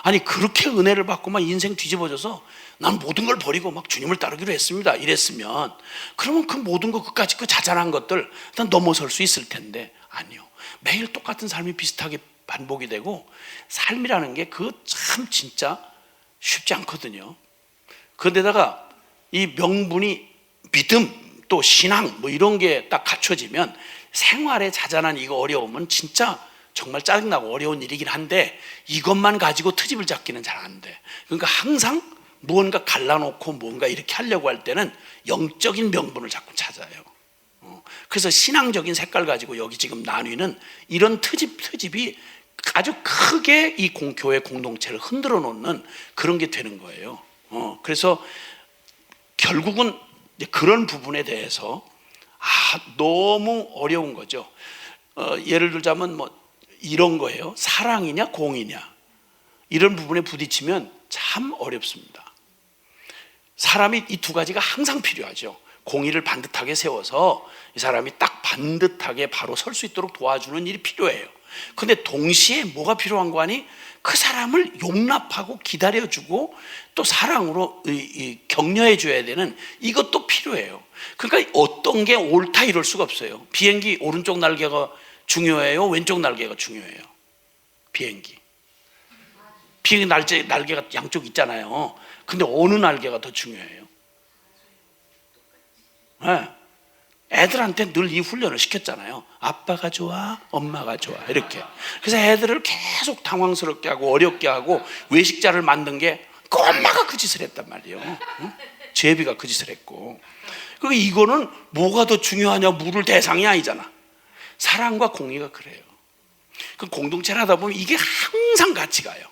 아니 그렇게 은혜를 받고 막 인생 뒤집어져서 난 모든 걸 버리고 막 주님을 따르기로 했습니다 이랬으면, 그러면 그 모든 것 끝까지 그 자잘한 것들 일단 넘어설 수 있을 텐데, 아니요. 매일 똑같은 삶이 비슷하게 반복이 되고, 삶이라는 게 그 참 진짜 쉽지 않거든요. 그런데다가 이 명분이 믿음 또 신앙 이런 게 딱 갖춰지면 생활의 자잘한 이거 어려움은 진짜 정말 짜증나고 어려운 일이긴 한데, 이것만 가지고 트집을 잡기는 잘 안 돼. 그러니까 항상 무언가 갈라놓고 뭔가 이렇게 하려고 할 때는 영적인 명분을 자꾸 찾아요. 그래서 신앙적인 색깔 가지고 여기 지금 나뉘는 이런 트집이 아주 크게 이 교회 공동체를 흔들어 놓는 그런 게 되는 거예요. 그래서 결국은 그런 부분에 대해서 너무 어려운 거죠. 예를 들자면 이런 거예요. 사랑이냐 공이냐, 이런 부분에 부딪히면 참 어렵습니다. 사람이 이 두 가지가 항상 필요하죠. 공의를 반듯하게 세워서 이 사람이 딱 반듯하게 바로 설 수 있도록 도와주는 일이 필요해요. 근데 동시에 뭐가 필요한 거 아니? 그 사람을 용납하고 기다려주고 또 사랑으로 격려해 줘야 되는 이것도 필요해요. 그러니까 어떤 게 옳다 이럴 수가 없어요. 비행기 오른쪽 날개가 중요해요, 왼쪽 날개가 중요해요? 비행기 날개가 양쪽 있잖아요. 근데 어느 날개가 더 중요해요? 네. 애들한테 늘 이 훈련을 시켰잖아요. 아빠가 좋아, 엄마가 좋아, 이렇게. 그래서 애들을 계속 당황스럽게 하고 어렵게 하고 외식자를 만든 게 그 엄마가 그 짓을 했단 말이에요. 응? 제비가 그 짓을 했고. 그러니까 이거는 뭐가 더 중요하냐, 물을 대상이 아니잖아. 사랑과 공의가 그래요. 그 공동체를 하다 보면 이게 항상 같이 가요.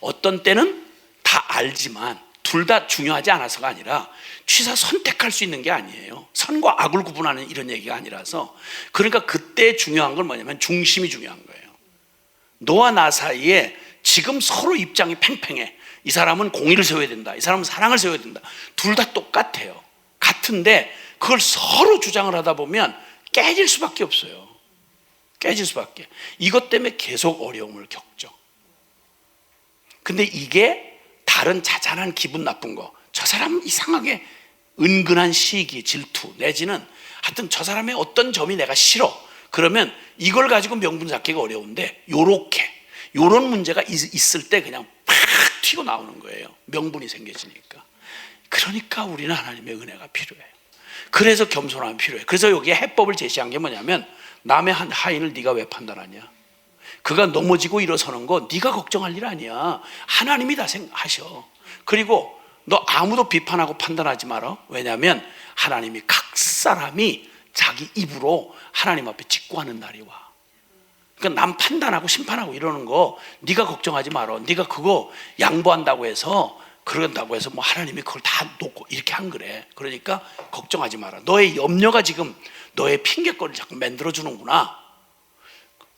어떤 때는 다 알지만 둘 다 중요하지 않아서가 아니라 취사 선택할 수 있는 게 아니에요. 선과 악을 구분하는 이런 얘기가 아니라서. 그러니까 그때 중요한 건 뭐냐면 중심이 중요한 거예요. 너와 나 사이에 지금 서로 입장이 팽팽해. 이 사람은 공의를 세워야 된다, 이 사람은 사랑을 세워야 된다. 둘 다 똑같아요. 같은데 그걸 서로 주장을 하다 보면 깨질 수밖에 없어요. 깨질 수밖에. 이것 때문에 계속 어려움을 겪죠. 근데 이게 다른 자잘한 기분 나쁜 거, 저 사람 이상하게 은근한 시기, 질투 내지는 하여튼 저 사람의 어떤 점이 내가 싫어, 그러면 이걸 가지고 명분 잡기가 어려운데 요런 문제가 있을 때 그냥 팍 튀고 나오는 거예요. 명분이 생겨지니까. 그러니까 우리는 하나님의 은혜가 필요해요. 그래서 겸손함이 필요해요. 그래서 여기에 해법을 제시한 게 뭐냐면, 남의 한 하인을 네가 왜 판단하냐? 그가 넘어지고 일어서는 거 네가 걱정할 일 아니야. 하나님이 다 하셔. 그리고 너 아무도 비판하고 판단하지 마라. 왜냐하면 하나님이 각 사람이 자기 입으로 하나님 앞에 직구하는 날이 와. 그러니까 남 판단하고 심판하고 이러는 거 네가 걱정하지 마라. 네가 그거 양보한다고 해서 그런다고 해서 뭐 하나님이 그걸 다 놓고 이렇게 한 거래. 그러니까 걱정하지 마라. 너의 염려가 지금 너의 핑계거리를 자꾸 만들어주는구나.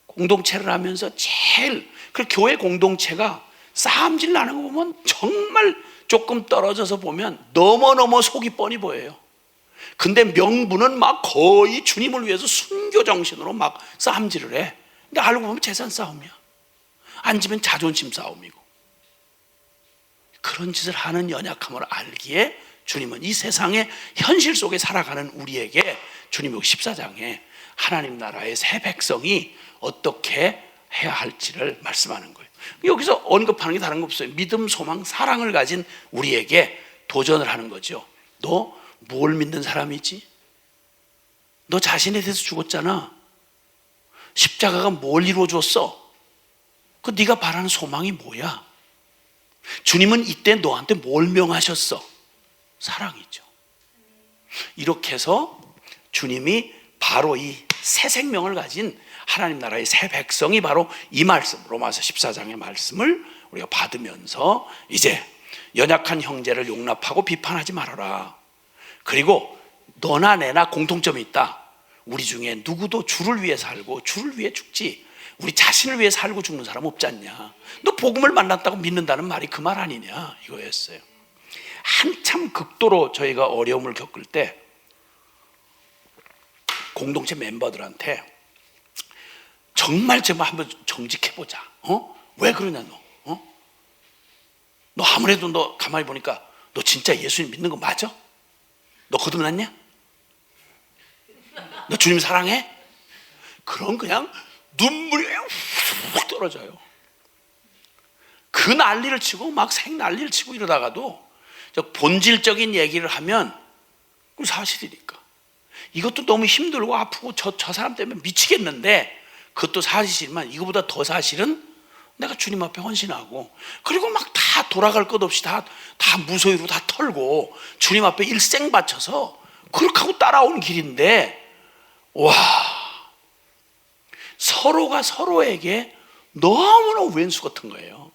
공동체를 하면서 제일 그 교회 공동체가 싸움질 나는 거 보면 정말 조금 떨어져서 보면 너무 속이 뻔히 보여요. 근데 명분은 막 거의 주님을 위해서 순교 정신으로 막 싸움질을 해. 근데 알고 보면 재산 싸움이야. 앉으면 자존심 싸움이고. 그런 짓을 하는 연약함을 알기에 주님은 이 세상의 현실 속에 살아가는 우리에게 주님 여기 14장에 하나님 나라의 새 백성이 어떻게 해야 할지를 말씀하는 거예요. 여기서 언급하는 게 다른 거 없어요. 믿음, 소망, 사랑을 가진 우리에게 도전을 하는 거죠. 너 뭘 믿는 사람이지? 너 자신에 대해서 죽었잖아. 십자가가 뭘 이루어줬어? 그 네가 바라는 소망이 뭐야? 주님은 이때 너한테 뭘 명하셨어? 사랑이죠. 이렇게 해서 주님이 바로 이 새 생명을 가진 하나님 나라의 새 백성이 바로 이 말씀, 로마서 14장의 말씀을 우리가 받으면서 이제 연약한 형제를 용납하고 비판하지 말아라. 그리고 너나 내나 공통점이 있다. 우리 중에 누구도 주를 위해 살고 주를 위해 죽지, 우리 자신을 위해 살고 죽는 사람 없지 않냐? 너 복음을 만났다고 믿는다는 말이 그 말 아니냐? 이거였어요. 한참 극도로 저희가 어려움을 겪을 때 공동체 멤버들한테 정말 한번 정직해보자. 왜 그러냐 너? 너 아무래도 너 가만히 보니까 너 진짜 예수님 믿는 거 맞아? 너 거듭났냐? 너 주님 사랑해? 그럼 그냥 눈물이 훅 떨어져요. 그 난리를 치고 막 생난리를 치고 이러다가도 본질적인 얘기를 하면 그 사실이니까. 이것도 너무 힘들고 아프고 저 사람 때문에 미치겠는데 그것도 사실이지만 이거보다 더 사실은 내가 주님 앞에 헌신하고, 그리고 막 다 돌아갈 것 없이 다 무소유로 다 털고 주님 앞에 일생 바쳐서 그렇게 하고 따라온 길인데, 와, 서로가 서로에게 너무나 왼수 같은 거예요.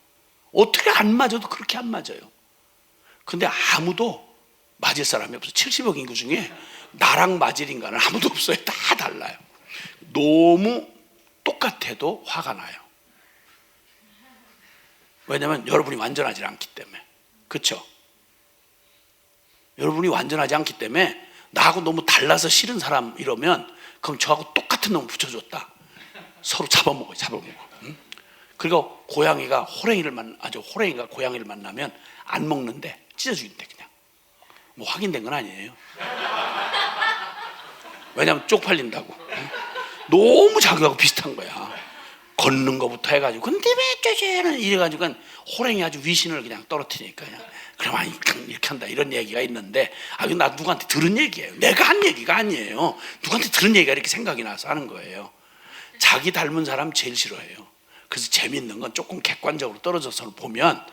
어떻게 안 맞아도 그렇게 안 맞아요. 근데 아무도 맞을 사람이 없어요. 70억 인구 중에 나랑 맞을 인간은 아무도 없어요. 다 달라요. 너무 똑같아도 화가 나요. 왜냐하면 여러분이 완전하지 않기 때문에. 그렇죠? 여러분이 완전하지 않기 때문에 나하고 너무 달라서 싫은 사람 이러면 그럼 저하고 똑같은 놈 붙여줬다. 서로 잡아먹어요. 응? 그리고 고양이가 호랭이가 고양이를 만나면 안 먹는데 찢어 죽인대. 그냥 뭐 확인된 건 아니에요. 왜냐하면 쪽팔린다고. 너무 자기하고 비슷한 거야. 걷는 거부터 해가지고 근데 왜 쩌쩌는 이래가지고 호랭이 아주 위신을 그냥 떨어뜨리니까 그럼 이렇게 한다 이런 얘기가 있는데 이거 나 누구한테 들은 얘기예요. 내가 한 얘기가 아니에요. 누구한테 들은 얘기가 이렇게 생각이 나서 하는 거예요. 자기 닮은 사람 제일 싫어해요. 그래서 재밌는 건 조금 객관적으로 떨어져서 보면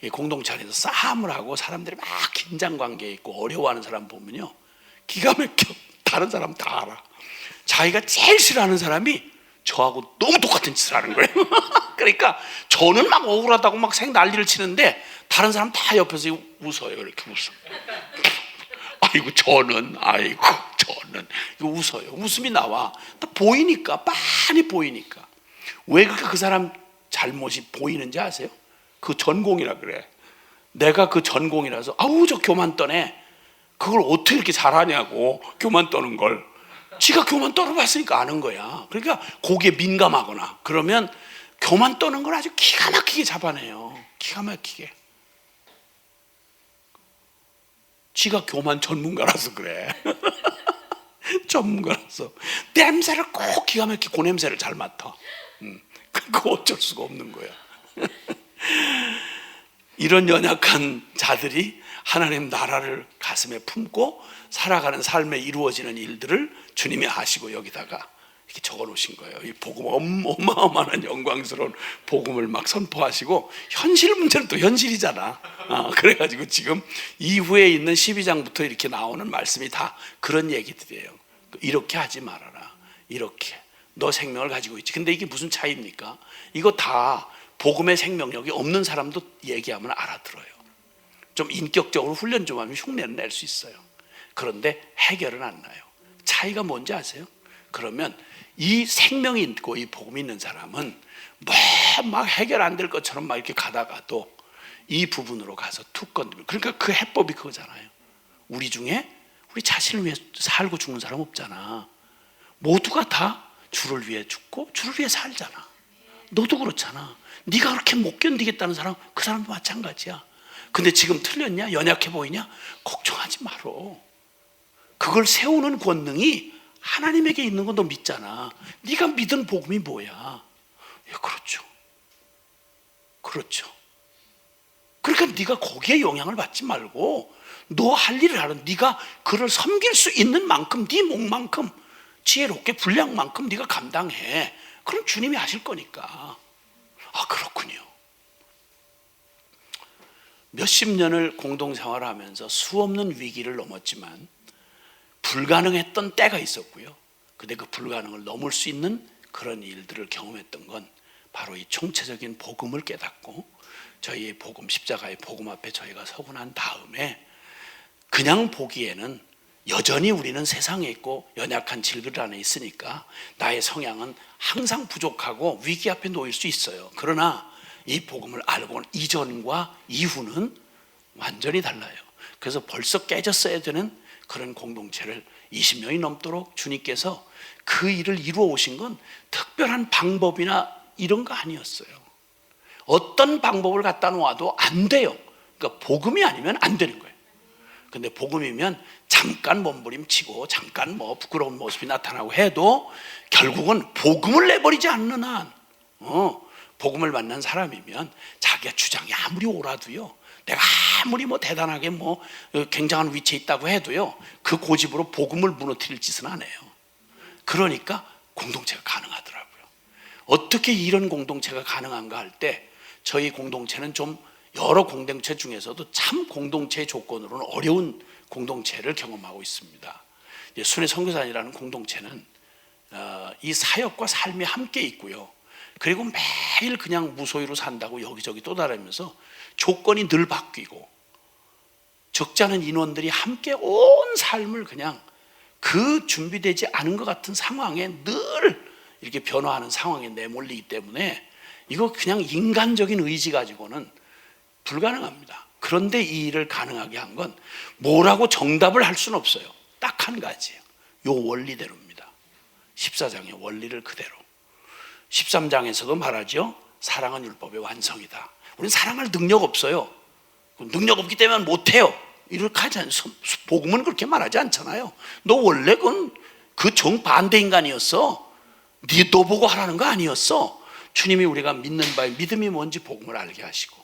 이 공동체 안에서 싸움을 하고 사람들이 막 긴장관계에 있고 어려워하는 사람 보면요, 기가 막혀. 다른 사람 다 알아. 자기가 제일 싫어하는 사람이 저하고 너무 똑같은 짓을 하는 거예요. 그러니까 저는 막 억울하다고 막 난리를 치는데 다른 사람 다 옆에서 웃어요. 이렇게 웃어. 저는 이거 웃어요. 웃음이 나와. 다 보이니까, 빤히 보이니까. 왜 그렇게 그 사람 잘못이 보이는지 아세요? 그 전공이라 그래. 내가 그 전공이라서 저 교만 떠네. 그걸 어떻게 이렇게 잘하냐고. 교만 떠는 걸. 지가 교만 떨어봤으니까 아는 거야. 그러니까 거기에 민감하거나 그러면 교만 떠는 걸 아주 기가 막히게 잡아내요. 기가 막히게. 지가 교만 전문가라서 그래. 전문가라서 냄새를 꼭 기가 막히게 그 냄새를 잘 맡아. 그거 어쩔 수가 없는 거야. 이런 연약한 자들이 하나님 나라를 가슴에 품고 살아가는 삶에 이루어지는 일들을 주님이 아시고 여기다가 이렇게 적어 놓으신 거예요. 이 복음, 어마어마한 영광스러운 복음을 막 선포하시고, 현실 문제는 또 현실이잖아. 그래가지고 지금 이후에 있는 12장부터 이렇게 나오는 말씀이 다 그런 얘기들이에요. 이렇게 하지 말아라. 이렇게 너 생명을 가지고 있지. 근데 이게 무슨 차이입니까? 이거 다 복음의 생명력이 없는 사람도 얘기하면 알아들어요. 좀 인격적으로 훈련 좀 하면 흉내는 낼 수 있어요. 그런데 해결은 안 나요. 차이가 뭔지 아세요? 그러면 이 생명이 있고 이 복음이 있는 사람은 막 해결 안 될 것처럼 막 이렇게 가다가도 이 부분으로 가서 툭 건드리면, 그러니까 그 해법이 그거잖아요. 우리 중에 우리 자신을 위해 살고 죽는 사람 없잖아. 모두가 다 주를 위해 죽고 주를 위해 살잖아. 너도 그렇잖아. 네가 그렇게 못 견디겠다는 사람, 그 사람도 마찬가지야. 근데 지금 틀렸냐? 연약해 보이냐? 걱정하지 말어. 그걸 세우는 권능이 하나님에게 있는 건 너 믿잖아. 네가 믿은 복음이 뭐야? 그렇죠. 그러니까 네가 거기에 영향을 받지 말고 너 할 일을 하는, 네가 그를 섬길 수 있는 만큼, 네 목만큼 지혜롭게 분량만큼 네가 감당해. 그럼 주님이 하실 거니까. 그렇군요. 몇십 년을 공동생활을 하면서 수없는 위기를 넘었지만 불가능했던 때가 있었고요. 근데 그 불가능을 넘을 수 있는 그런 일들을 경험했던 건 바로 이 총체적인 복음을 깨닫고 저희의 복음, 십자가의 복음 앞에 저희가 서고 난 다음에 그냥 보기에는 여전히 우리는 세상에 있고 연약한 질들 안에 있으니까 나의 성향은 항상 부족하고 위기 앞에 놓일 수 있어요. 그러나 이 복음을 알고 이전과 이후는 완전히 달라요. 그래서 벌써 깨졌어야 되는 그런 공동체를 20년이 넘도록 주님께서 그 일을 이루어 오신 건 특별한 방법이나 이런 거 아니었어요. 어떤 방법을 갖다 놓아도 안 돼요. 그러니까 복음이 아니면 안 되는 거예요. 근데 복음이면 잠깐 몸부림치고 잠깐 부끄러운 모습이 나타나고 해도 결국은 복음을 내버리지 않는 한, 복음을 만난 사람이면 자기가 주장이 아무리 옳아도요, 내가 아무리 대단하게 굉장한 위치에 있다고 해도요, 그 고집으로 복음을 무너뜨릴 짓은 안 해요. 그러니까 공동체가 가능하더라고요. 어떻게 이런 공동체가 가능한가 할 때 저희 공동체는 좀 여러 공동체 중에서도 참 공동체의 조건으로는 어려운 공동체를 경험하고 있습니다. 순회 선교사님이라는 공동체는 이 사역과 삶이 함께 있고요. 그리고 매일 그냥 무소유로 산다고 여기저기 떠다니면서 조건이 늘 바뀌고 적지 않은 인원들이 함께 온 삶을 그냥 그 준비되지 않은 것 같은 상황에 늘 이렇게 변화하는 상황에 내몰리기 때문에 이거 그냥 인간적인 의지 가지고는 불가능합니다. 그런데 이 일을 가능하게 한 건 뭐라고 정답을 할 수는 없어요. 딱 한 가지예요. 요 원리대로입니다. 14장의 원리를 그대로. 13장에서도 말하죠. 사랑은 율법의 완성이다. 우리는 사랑할 능력 없어요. 능력 없기 때문에 못해요. 이렇게 하지 않습니다. 복음은 그렇게 말하지 않잖아요. 너 원래 그 정반대 인간이었어. 너 보고 하라는 거 아니었어. 주님이 우리가 믿는 바에 믿음이 뭔지 복음을 알게 하시고,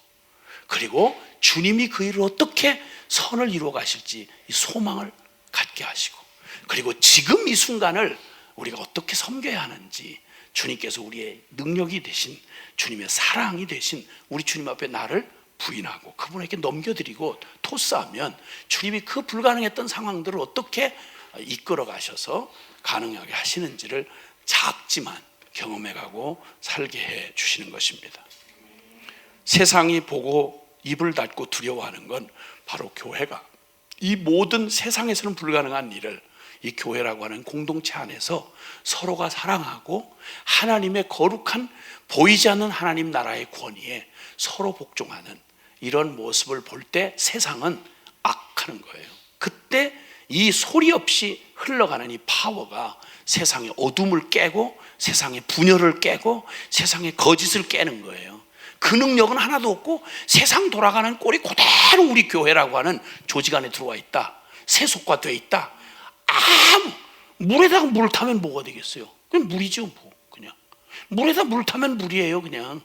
그리고 주님이 그 일을 어떻게 선을 이루어 가실지 이 소망을 갖게 하시고, 그리고 지금 이 순간을 우리가 어떻게 섬겨야 하는지 주님께서 우리의 능력이 되신, 주님의 사랑이 되신 우리 주님 앞에 나를 부인하고 그분에게 넘겨드리고 토스하면 주님이 그 불가능했던 상황들을 어떻게 이끌어 가셔서 가능하게 하시는지를 작지만 경험해가고 살게 해 주시는 것입니다. 세상이 보고 입을 닫고 두려워하는 건 바로 교회가 이 모든 세상에서는 불가능한 일을 이 교회라고 하는 공동체 안에서 서로가 사랑하고 하나님의 거룩한 보이지 않는 하나님 나라의 권위에 서로 복종하는 이런 모습을 볼 때 세상은 악하는 거예요. 그때 이 소리 없이 흘러가는 이 파워가 세상의 어둠을 깨고 세상의 분열을 깨고 세상의 거짓을 깨는 거예요. 그 능력은 하나도 없고 세상 돌아가는 꼴이 그대로 우리 교회라고 하는 조직 안에 들어와 있다. 세속화되어 있다. 물에다가 물을 타면 뭐가 되겠어요? 그냥 물이죠, 뭐. 그냥 물에다 물을 타면 물이에요, 그냥.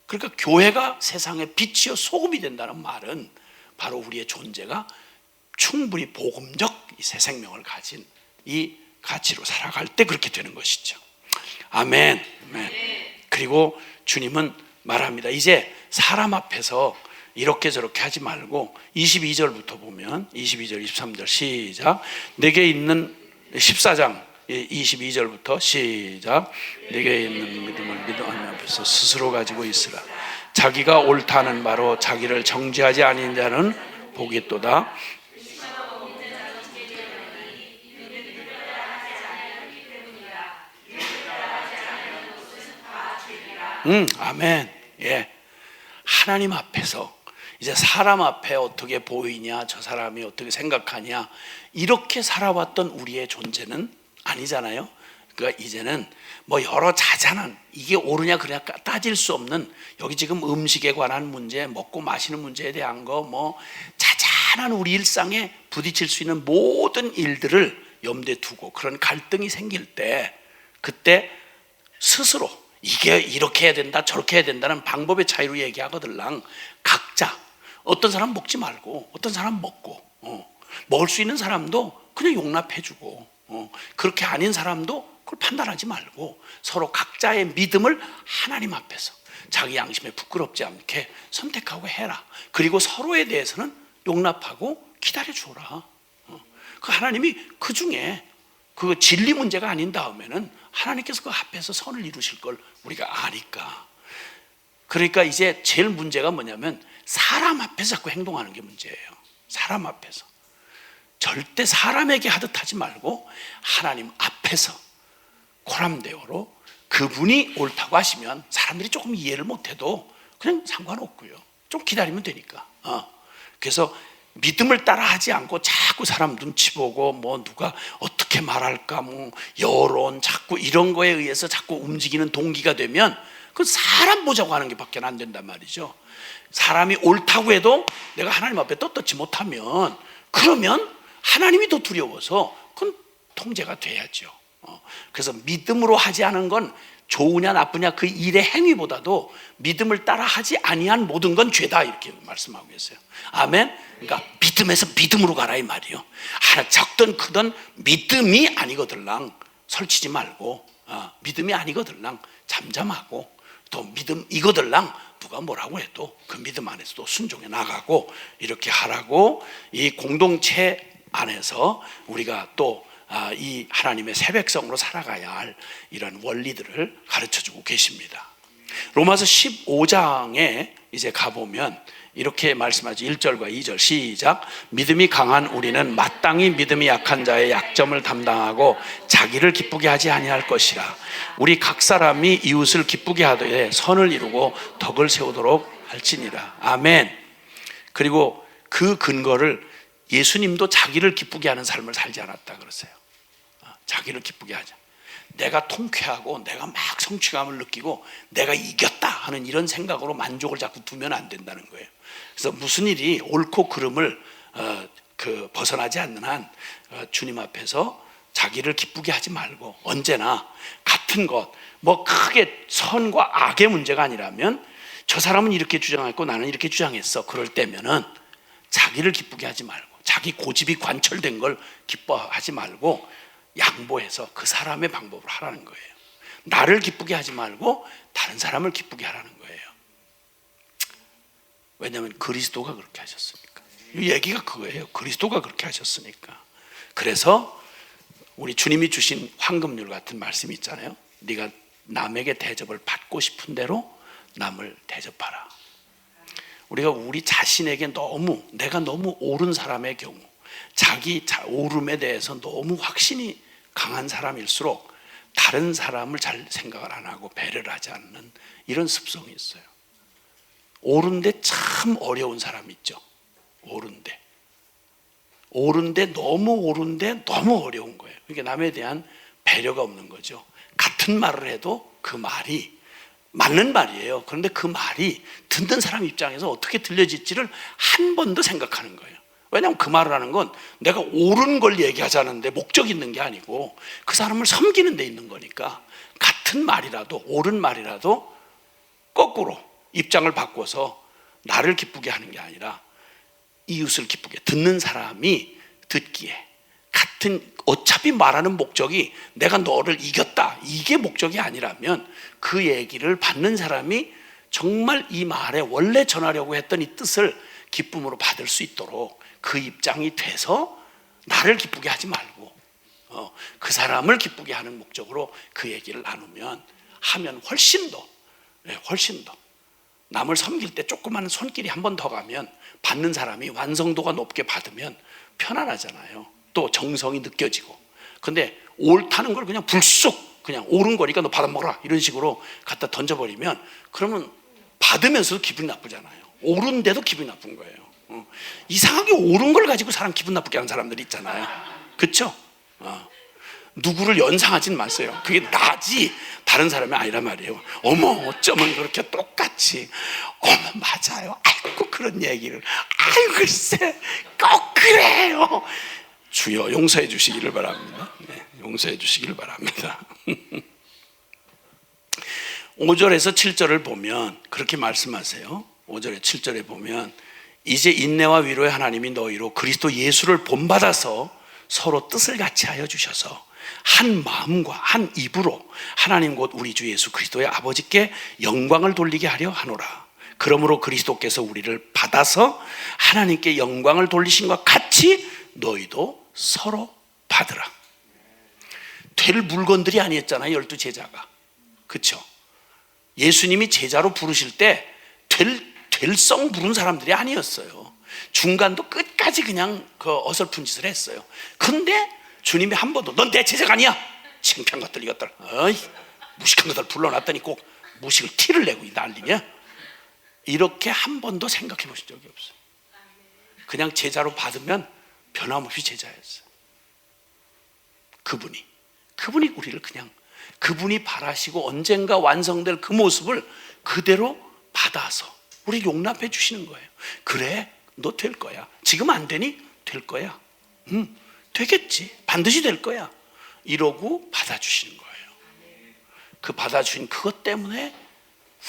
그러니까 교회가 세상의 빛이요 소금이 된다는 말은 바로 우리의 존재가 충분히 복음적 새 생명을 가진 이 가치로 살아갈 때 그렇게 되는 것이죠. 아멘. 아멘. 그리고 주님은 말합니다. 이제 사람 앞에서 이렇게 저렇게 하지 말고 22절부터 보면 22절 23절 시작. 내게 있는 14장 22절부터 시작. 내게 있는 믿음을 믿음 앞에서 스스로 가지고 있으라. 자기가 옳다는 바로 자기를 정죄하지 아닌 자는 복이 있도다. 아멘. 예. 하나님 앞에서 이제 사람 앞에 어떻게 보이냐, 저 사람이 어떻게 생각하냐, 이렇게 살아왔던 우리의 존재는 아니잖아요. 그러니까 이제는 뭐 여러 자잘한 이게 옳으냐 그러냐 따질 수 없는, 여기 지금 음식에 관한 문제, 먹고 마시는 문제에 대한 거, 뭐 자잘한 우리 일상에 부딪힐 수 있는 모든 일들을 염두에 두고 그런 갈등이 생길 때, 그때 스스로 이게 이렇게 해야 된다 저렇게 해야 된다는 방법의 차이로 얘기하거들랑 각자 어떤 사람 먹지 말고 어떤 사람 먹고 먹을 수 있는 사람도 그냥 용납해주고 그렇게 아닌 사람도 그걸 판단하지 말고 서로 각자의 믿음을 하나님 앞에서 자기 양심에 부끄럽지 않게 선택하고 해라. 그리고 서로에 대해서는 용납하고 기다려주라. 그 하나님이 그 중에 그 진리 문제가 아닌 다음에는 하나님께서 그 앞에서 선을 이루실 걸 우리가 아니까. 그러니까 이제 제일 문제가 뭐냐면 사람 앞에서 자꾸 행동하는 게 문제예요. 사람 앞에서 절대 사람에게 하듯 하지 말고 하나님 앞에서 코람데오로 그분이 옳다고 하시면 사람들이 조금 이해를 못해도 그냥 상관없고요. 좀 기다리면 되니까. 그래서 믿음을 따라하지 않고 자꾸 사람 눈치 보고 뭐 누가 어떻게 말할까, 뭐 여론 자꾸 이런 거에 의해서 자꾸 움직이는 동기가 되면 그 사람 보자고 하는 게 밖에 안 된단 말이죠. 사람이 옳다고 해도 내가 하나님 앞에 떳떳지 못하면 그러면 하나님이 더 두려워서 그건 통제가 돼야죠. 그래서 믿음으로 하지 않은 건 좋으냐 나쁘냐 그 일의 행위보다도 믿음을 따라 하지 아니한 모든 건 죄다, 이렇게 말씀하고 계세요. 아멘. 그러니까 믿음에서 믿음으로 가라 이 말이요. 하나 적든 크든 믿음이 아니거들랑 설치지 말고, 믿음이 아니거들랑 잠잠하고, 또 믿음 이거들랑 누가 뭐라고 해도 그 믿음 안에서도 순종해 나가고 이렇게 하라고 이 공동체 안에서 우리가 또 이 하나님의 새 백성으로 살아가야 할 이런 원리들을 가르쳐주고 계십니다. 로마서 15장에 이제 가보면 이렇게 말씀하죠. 1절과 2절 시작. 믿음이 강한 우리는 마땅히 믿음이 약한 자의 약점을 담당하고 자기를 기쁘게 하지 아니할 것이라. 우리 각 사람이 이웃을 기쁘게 하되 선을 이루고 덕을 세우도록 할지니라. 아멘. 그리고 그 근거를 예수님도 자기를 기쁘게 하는 삶을 살지 않았다 그러세요. 자기를 기쁘게 하자. 내가 통쾌하고 내가 막 성취감을 느끼고 내가 이겼다 하는 이런 생각으로 만족을 자꾸 두면 안 된다는 거예요. 그래서 무슨 일이 옳고 그름을 벗어나지 않는 한 주님 앞에서 자기를 기쁘게 하지 말고 언제나 같은 것, 뭐 크게 선과 악의 문제가 아니라면 저 사람은 이렇게 주장했고 나는 이렇게 주장했어. 그럴 때면은 자기를 기쁘게 하지 말고 자기 고집이 관철된 걸 기뻐하지 말고 양보해서 그 사람의 방법으로 하라는 거예요. 나를 기쁘게 하지 말고 다른 사람을 기쁘게 하라는 거예요. 왜냐하면 그리스도가 그렇게 하셨으니까. 이 얘기가 그거예요. 그리스도가 그렇게 하셨으니까. 그래서 우리 주님이 주신 황금률 같은 말씀이 있잖아요. 네가 남에게 대접을 받고 싶은 대로 남을 대접하라. 우리가 우리 자신에게 내가 너무 옳은 사람의 경우, 자기 옳음에 대해서 너무 확신이 강한 사람일수록 다른 사람을 잘 생각을 안 하고 배려를 하지 않는 이런 습성이 있어요. 옳은데 참 어려운 사람 있죠. 옳은데 너무 어려운 거예요. 그러니까 남에 대한 배려가 없는 거죠. 같은 말을 해도 그 말이 맞는 말이에요. 그런데 그 말이 듣는 사람 입장에서 어떻게 들려질지를 한 번 더 생각하는 거예요. 왜냐하면 그 말을 하는 건 내가 옳은 걸 얘기하자는데 목적이 있는 게 아니고 그 사람을 섬기는 데 있는 거니까 같은 말이라도 옳은 말이라도 거꾸로 입장을 바꿔서 나를 기쁘게 하는 게 아니라 이웃을 기쁘게, 듣는 사람이 듣기에 어차피 말하는 목적이 내가 너를 이겼다 이게 목적이 아니라면 그 얘기를 받는 사람이 정말 이 말에 원래 전하려고 했던 이 뜻을 기쁨으로 받을 수 있도록 그 입장이 돼서 나를 기쁘게 하지 말고 그 사람을 기쁘게 하는 목적으로 그 얘기를 하면 훨씬 더 남을 섬길 때 조그마한 손길이 한 번 더 가면 받는 사람이 완성도가 높게 받으면 편안하잖아요. 또 정성이 느껴지고. 근데 옳다는 걸 그냥 불쑥 그냥 옳은 거니까 너 받아먹어라 이런 식으로 갖다 던져버리면 그러면 받으면서도 기분이 나쁘잖아요. 옳은데도 기분이 나쁜 거예요. 이상하게 옳은 걸 가지고 사람 기분 나쁘게 하는 사람들이 있잖아요. 그렇죠? 누구를 연상하진 마세요. 그게 나지 다른 사람이 아니란 말이에요. 어머 어쩌면 그렇게 똑같이 어머 맞아요. 아이고 그런 얘기를 아이고 글쎄 꼭 그래요. 주여 용서해 주시기를 바랍니다. 네, 용서해 주시기를 바랍니다. 5절에서 7절을 보면 그렇게 말씀하세요. 5절에 7절에 보면 이제 인내와 위로의 하나님이 너희로 그리스도 예수를 본받아서 서로 뜻을 같이 하여 주셔서 한 마음과 한 입으로 하나님 곧 우리 주 예수 그리스도의 아버지께 영광을 돌리게 하려 하노라. 그러므로 그리스도께서 우리를 받아서 하나님께 영광을 돌리신 것 같이 너희도 서로 받으라. 될 물건들이 아니었잖아요. 12제자가. 그렇죠? 예수님이 제자로 부르실 때 될 성 부른 사람들이 아니었어요. 중간도 끝까지 그냥 어설픈 짓을 했어요. 근데 주님이 한 번도 넌 내 제자가 아니야. 창피한 것들 이것들. 무식한 것들 불러놨더니 꼭 무식을 티를 내고 난리냐. 이렇게 한 번도 생각해 보신 적이 없어요. 그냥 제자로 받으면 변함없이 제자였어요. 그분이 우리를 그냥 그분이 바라시고 언젠가 완성될 그 모습을 그대로 받아서 우리 용납해 주시는 거예요. 그래 너 될 거야. 지금 안 되니 될 거야. 되겠지. 반드시 될 거야. 이러고 받아주시는 거예요. 그 받아주신 그것 때문에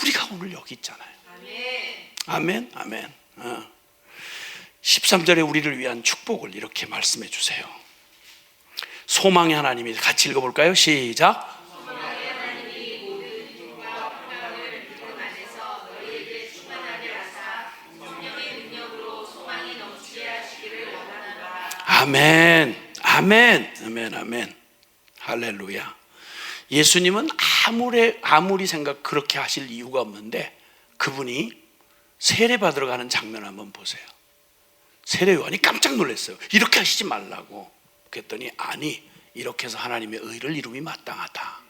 우리가 오늘 여기 있잖아요. 아멘. 아멘. 13절에 우리를 위한 축복을 이렇게 말씀해 주세요. 소망의 하나님이 같이 읽어볼까요? 시작. 아멘, 아멘, 아멘, 아멘. 할렐루야. 예수님은 아무리 생각 그렇게 하실 이유가 없는데 그분이 세례 받으러 가는 장면 한번 보세요. 세례 요한이 깜짝 놀랐어요. 이렇게 하시지 말라고. 그랬더니 아니, 이렇게 해서 하나님의 의를 이루기 마땅하다.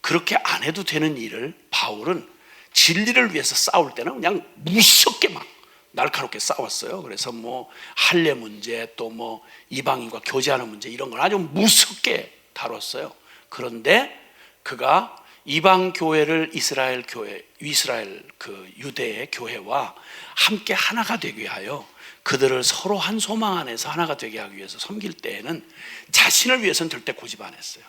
그렇게 안 해도 되는 일을 바울은 진리를 위해서 싸울 때는 그냥 무섭게 막 날카롭게 싸웠어요. 그래서 뭐 할례 문제 또 뭐 이방인과 교제하는 문제 이런 걸 아주 무섭게 다뤘어요. 그런데 그가 이방 교회를 이스라엘 그 유대의 교회와 함께 하나가 되게 하여 그들을 서로 한 소망 안에서 하나가 되게 하기 위해서 섬길 때에는 자신을 위해서는 절대 고집 안 했어요.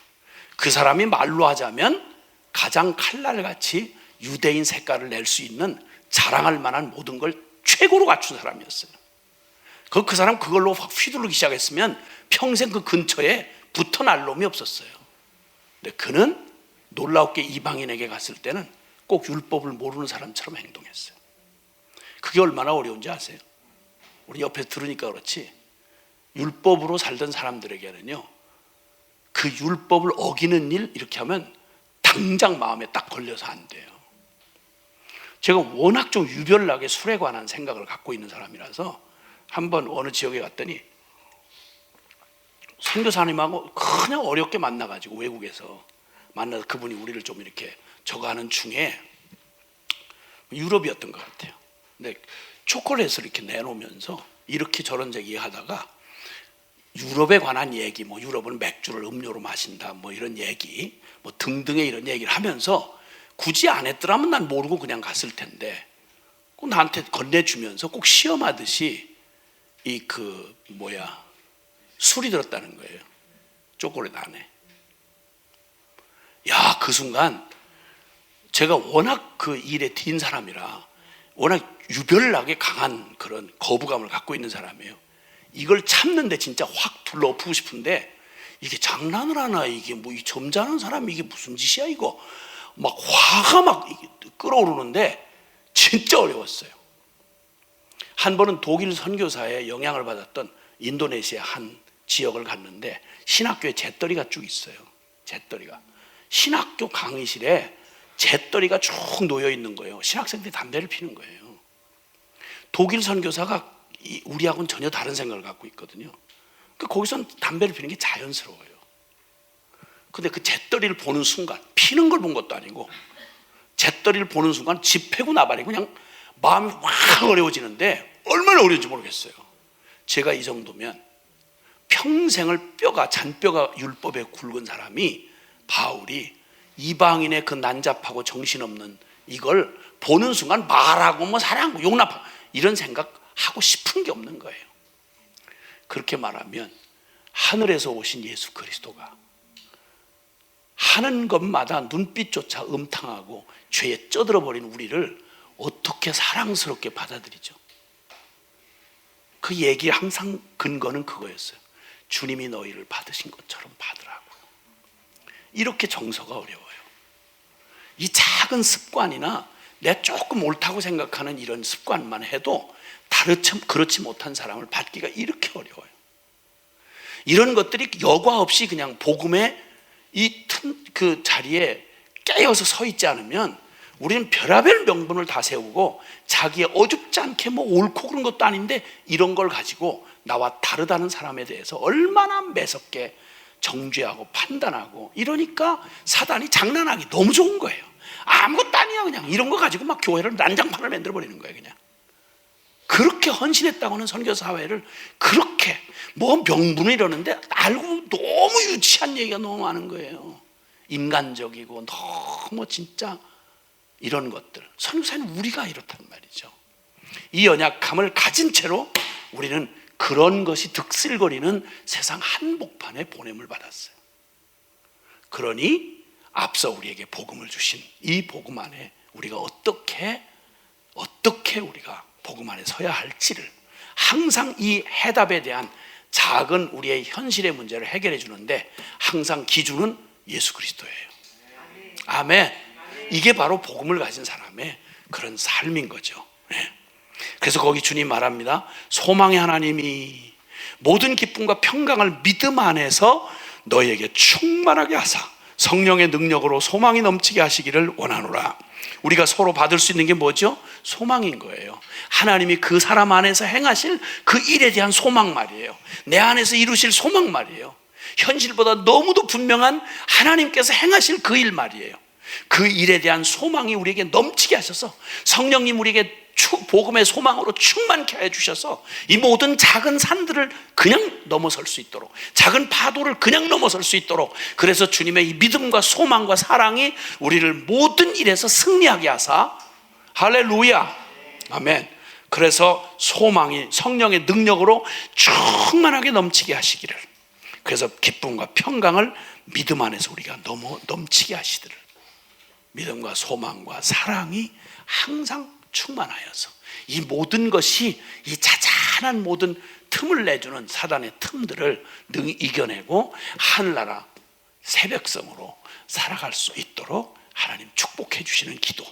그 사람이 말로 하자면 가장 칼날같이 유대인 색깔을 낼 수 있는 자랑할 만한 모든 걸 최고로 갖춘 사람이었어요. 그 사람 그걸로 확 휘두르기 시작했으면 평생 그 근처에 붙어 날 놈이 없었어요. 근데 그는 놀랍게 이방인에게 갔을 때는 꼭 율법을 모르는 사람처럼 행동했어요. 그게 얼마나 어려운지 아세요? 우리 옆에 들으니까 그렇지, 율법으로 살던 사람들에게는요, 그 율법을 어기는 일 이렇게 하면 당장 마음에 딱 걸려서 안 돼요. 제가 워낙 좀 유별나게 술에 관한 생각을 갖고 있는 사람이라서 한번 어느 지역에 갔더니 선교사님하고 그냥 어렵게 만나가지고, 외국에서 만나서 그분이 우리를 좀 이렇게 저거 하는 중에, 유럽이었던 것 같아요. 근데 초콜릿을 이렇게 내놓으면서 이렇게 저런 얘기하다가 유럽에 관한 얘기, 뭐 유럽은 맥주를 음료로 마신다, 뭐 이런 얘기, 뭐 등등의 이런 얘기를 하면서 굳이 안 했더라면 난 모르고 그냥 갔을 텐데 꼭 나한테 건네주면서 꼭 시험하듯이 술이 들었다는 거예요. 초콜릿 안에. 야, 그 순간 제가 워낙 그 일에 딘 사람이라 워낙 유별나게 강한 그런 거부감을 갖고 있는 사람이에요. 이걸 참는데 진짜 확 둘러엎고 싶은데 이게 장난을 하나, 이게 뭐 이 점잖은 사람이 이게 무슨 짓이야 이거, 막 화가 막 끓어오르는데 진짜 어려웠어요. 한 번은 독일 선교사의 영향을 받았던 인도네시아 한 지역을 갔는데 신학교에 잿더리가 쭉 있어요. 잿더리가 신학교 강의실에 잿더리가 쭉 놓여 있는 거예요. 신학생들이 담배를 피는 거예요. 독일 선교사가 우리하고는 전혀 다른 생각을 갖고 있거든요. 거기선 담배를 피는 게 자연스러워요. 근데 그 잿더리를 보는 순간, 피는 걸 본 것도 아니고 잿더리를 보는 순간 집 패고 나발이고 그냥 마음이 확 어려워지는데 얼마나 어려운지 모르겠어요. 제가 이 정도면 평생을 잔뼈가 율법에 굵은 사람이, 바울이 이방인의 그 난잡하고 정신없는 이걸 보는 순간 말하고 뭐 사랑하고 용납하고 이런 생각하고 싶은 게 없는 거예요. 그렇게 말하면 하늘에서 오신 예수 그리스도가 하는 것마다 눈빛조차 음탕하고 죄에 쩌들어버린 우리를 어떻게 사랑스럽게 받아들이죠? 그 얘기 항상 근거는 그거였어요. 주님이 너희를 받으신 것처럼 받으라고. 이렇게 정서가 어려워요. 이 작은 습관이나 내가 조금 옳다고 생각하는 이런 습관만 해도 그렇지 못한 사람을 받기가 이렇게 어려워요. 이런 것들이 여과 없이 그냥 복음의 그 자리에 깨어서 서 있지 않으면 우리는 별의별 명분을 다 세우고 자기의 어줍지 않게 뭐 옳고 그런 것도 아닌데 이런 걸 가지고 나와 다르다는 사람에 대해서 얼마나 매섭게 정죄하고 판단하고 이러니까 사단이 장난하기 너무 좋은 거예요. 아무것도 아니야 그냥 이런 거 가지고 막 교회를 난장판을 만들어 버리는 거예요. 그냥 그렇게 헌신했다고는 선교사회를 그렇게 뭐 명분을 이러는데 알고 너무 유치한 얘기가 너무 많은 거예요. 인간적이고 너무 진짜 이런 것들. 선교사는 우리가 이렇단 말이죠. 이 연약함을 가진 채로 우리는 그런 것이 득실거리는 세상 한복판에 보냄을 받았어요. 그러니 앞서 우리에게 복음을 주신 이 복음 안에 우리가 어떻게 우리가 복음 안에 서야 할지를 항상 이 해답에 대한 작은 우리의 현실의 문제를 해결해 주는데 항상 기준은 예수 그리스도예요. 아멘. 이게 바로 복음을 가진 사람의 그런 삶인 거죠. 그래서 거기 주님 말합니다. 소망의 하나님이 모든 기쁨과 평강을 믿음 안에서 너희에게 충만하게 하사 성령의 능력으로 소망이 넘치게 하시기를 원하노라. 우리가 서로 받을 수 있는 게 뭐죠? 소망인 거예요. 하나님이 그 사람 안에서 행하실 그 일에 대한 소망 말이에요. 내 안에서 이루실 소망 말이에요. 현실보다 너무도 분명한 하나님께서 행하실 그 일 말이에요. 그 일에 대한 소망이 우리에게 넘치게 하셔서 성령님 우리에게 복음의 소망으로 충만케 해주셔서 이 모든 작은 산들을 그냥 넘어설 수 있도록, 작은 파도를 그냥 넘어설 수 있도록, 그래서 주님의 이 믿음과 소망과 사랑이 우리를 모든 일에서 승리하게 하사, 할렐루야, 아멘. 그래서 소망이 성령의 능력으로 충만하게 넘치게 하시기를, 그래서 기쁨과 평강을 믿음 안에서 우리가 넘치게 하시기를, 믿음과 소망과 사랑이 항상 충만하여서 이 모든 것이 이 자잘한 모든 틈을 내주는 사단의 틈들을 능히 이겨내고 하늘나라 새백성으로 살아갈 수 있도록 하나님 축복해 주시는 기도,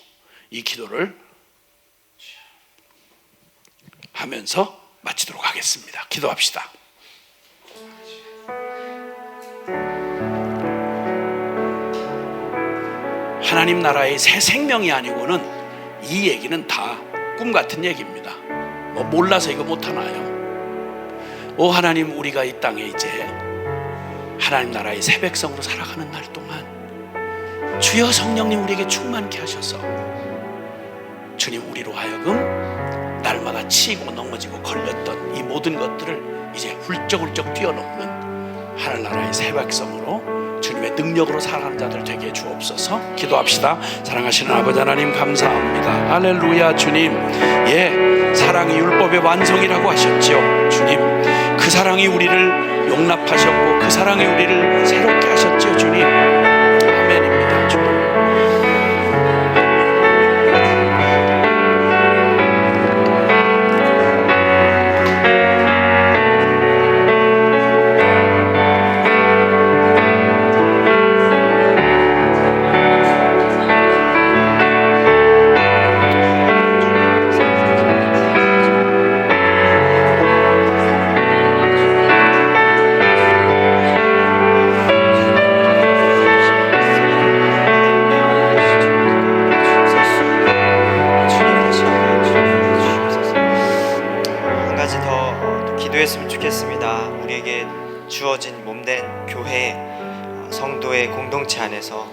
이 기도를 하면서 마치도록 하겠습니다. 기도합시다. 하나님 나라의 새 생명이 아니고는 이 얘기는 다 꿈 같은 얘기입니다. 몰라서 이거 못하나요? 오 하나님, 우리가 이 땅에 이제 하나님 나라의 새 백성으로 살아가는 날 동안 주여 성령님 우리에게 충만케 하셔서 주님, 우리로 하여금 날마다 치이고 넘어지고 걸렸던 이 모든 것들을 이제 훌쩍훌쩍 뛰어넘는 하늘나라의 새 백성으로 주님의 능력으로 살아가는 자들 되게 주옵소서. 기도합시다. 사랑하시는 아버지 하나님, 감사합니다. 할렐루야. 주님, 사랑이 율법의 완성이라고 하셨지요. 주님, 그 사랑이 우리를 용납하셨고 그 사랑이 우리를 새롭게 하셨지요. 주님, 아멘입니다. 주님, 우리에게 주어진 몸된 교회, 성도의 공동체 안에서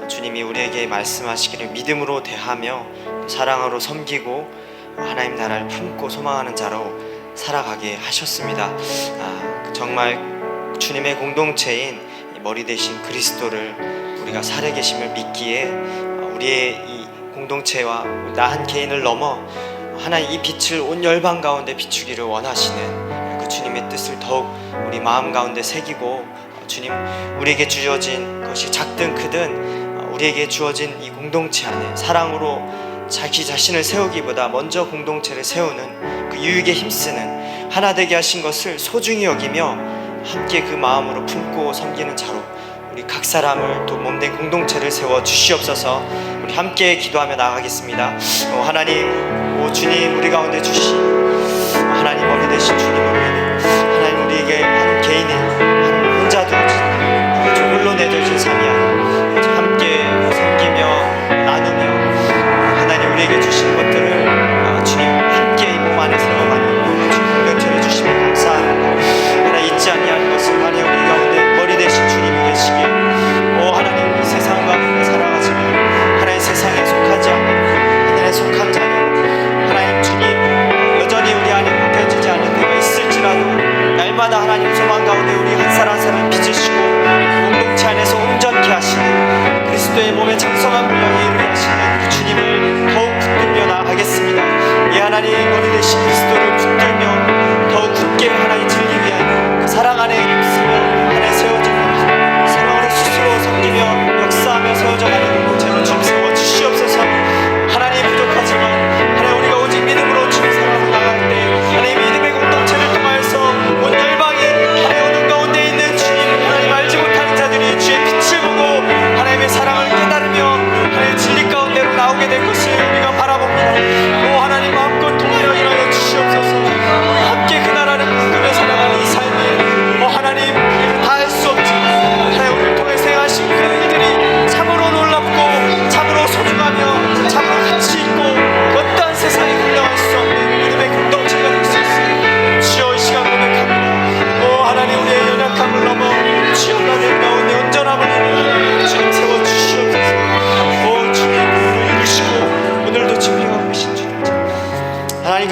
주님이 우리에게 말씀하시기를 믿음으로 대하며 사랑으로 섬기고 하나님 나라를 품고 소망하는 자로 살아가게 하셨습니다. 정말 주님의 공동체인 머리 대신 그리스도를 우리가 살아계심을 믿기에 우리의 이 공동체와 나 한 개인을 넘어 하나님 이 빛을 온 열방 가운데 비추기를 원하시는 그 주님의 뜻을 더욱 우리 마음 가운데 새기고, 주님 우리에게 주어진 것이 작든 크든 우리에게 주어진 이 공동체 안에 사랑으로 자기 자신을 세우기보다 먼저 공동체를 세우는 그 유익에 힘쓰는 하나 되게 하신 것을 소중히 여기며 함께 그 마음으로 품고 섬기는 자로 우리 각 사람을 또 몸된 공동체를 세워 주시옵소서. 우리 함께 기도하며 나아가겠습니다. 하나님, 주님 우리 가운데 주신 하나님 머리 되신 주님을 위해 하나님 우리에게 한 개인의 한 혼자도 홀로 내려진 삶이 아니라 함께 섬기며 나누며 하나님 우리에게 주신 것들을 주님 함께 이 몸 안에 세워가는 주님 공동체를 주시면 감사합니다. 하나님 잊지 아니하는 것을 하나님 우리 가운데 머리 되신 주님이 계시길, 하나님 이 세상 가운데 살아가시며 하나님 세상에 속하지 않는 하늘에 속한 자녀 하나님 주님 여전히 우리 안에 바뀌어지지 않는 데가 있을지라도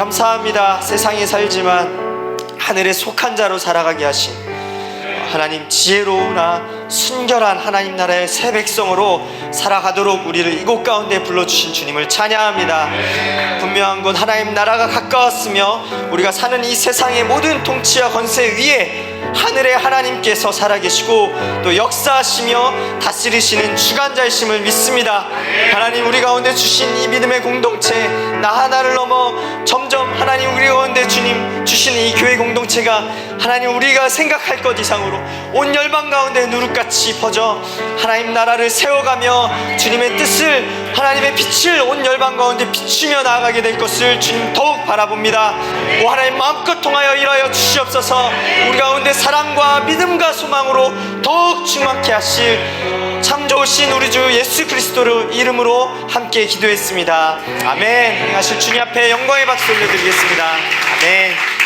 감사합니다. 세상에 살지만 하늘에 속한 자로 살아가게 하신 하나님, 지혜로우나 순결한 하나님 나라의 새 백성으로 살아가도록 우리를 이곳 가운데 불러주신 주님을 찬양합니다. 분명한 건 하나님 나라가 가까웠으며 우리가 사는 이 세상의 모든 통치와 권세 위에 하늘의 하나님께서 살아계시고 또 역사하시며 다스리시는 주관자이심을 믿습니다. 하나님, 우리 가운데 주신 이 믿음의 공동체, 나 하나를 넘어 점점 하나님 우리 가운데 주님 주시는 이 교회 공동체가 하나님 우리가 생각할 것 이상으로 온 열방 가운데 누룩같이 퍼져 하나님 나라를 세워가며 주님의 뜻을, 하나님의 빛을 온 열방 가운데 비추며 나아가게 될 것을 주님 더욱 바라봅니다. 오 하나님, 마음껏 통하여 일하여 주시옵소서. 우리 가운데 사랑과 믿음과 소망으로 더욱 충만케 하실 참 좋으신 우리 주 예수 그리스도의 이름으로 함께 기도했습니다. 아멘. 하실 주님 앞에 영광의 박수 올려드리겠습니다. 아멘.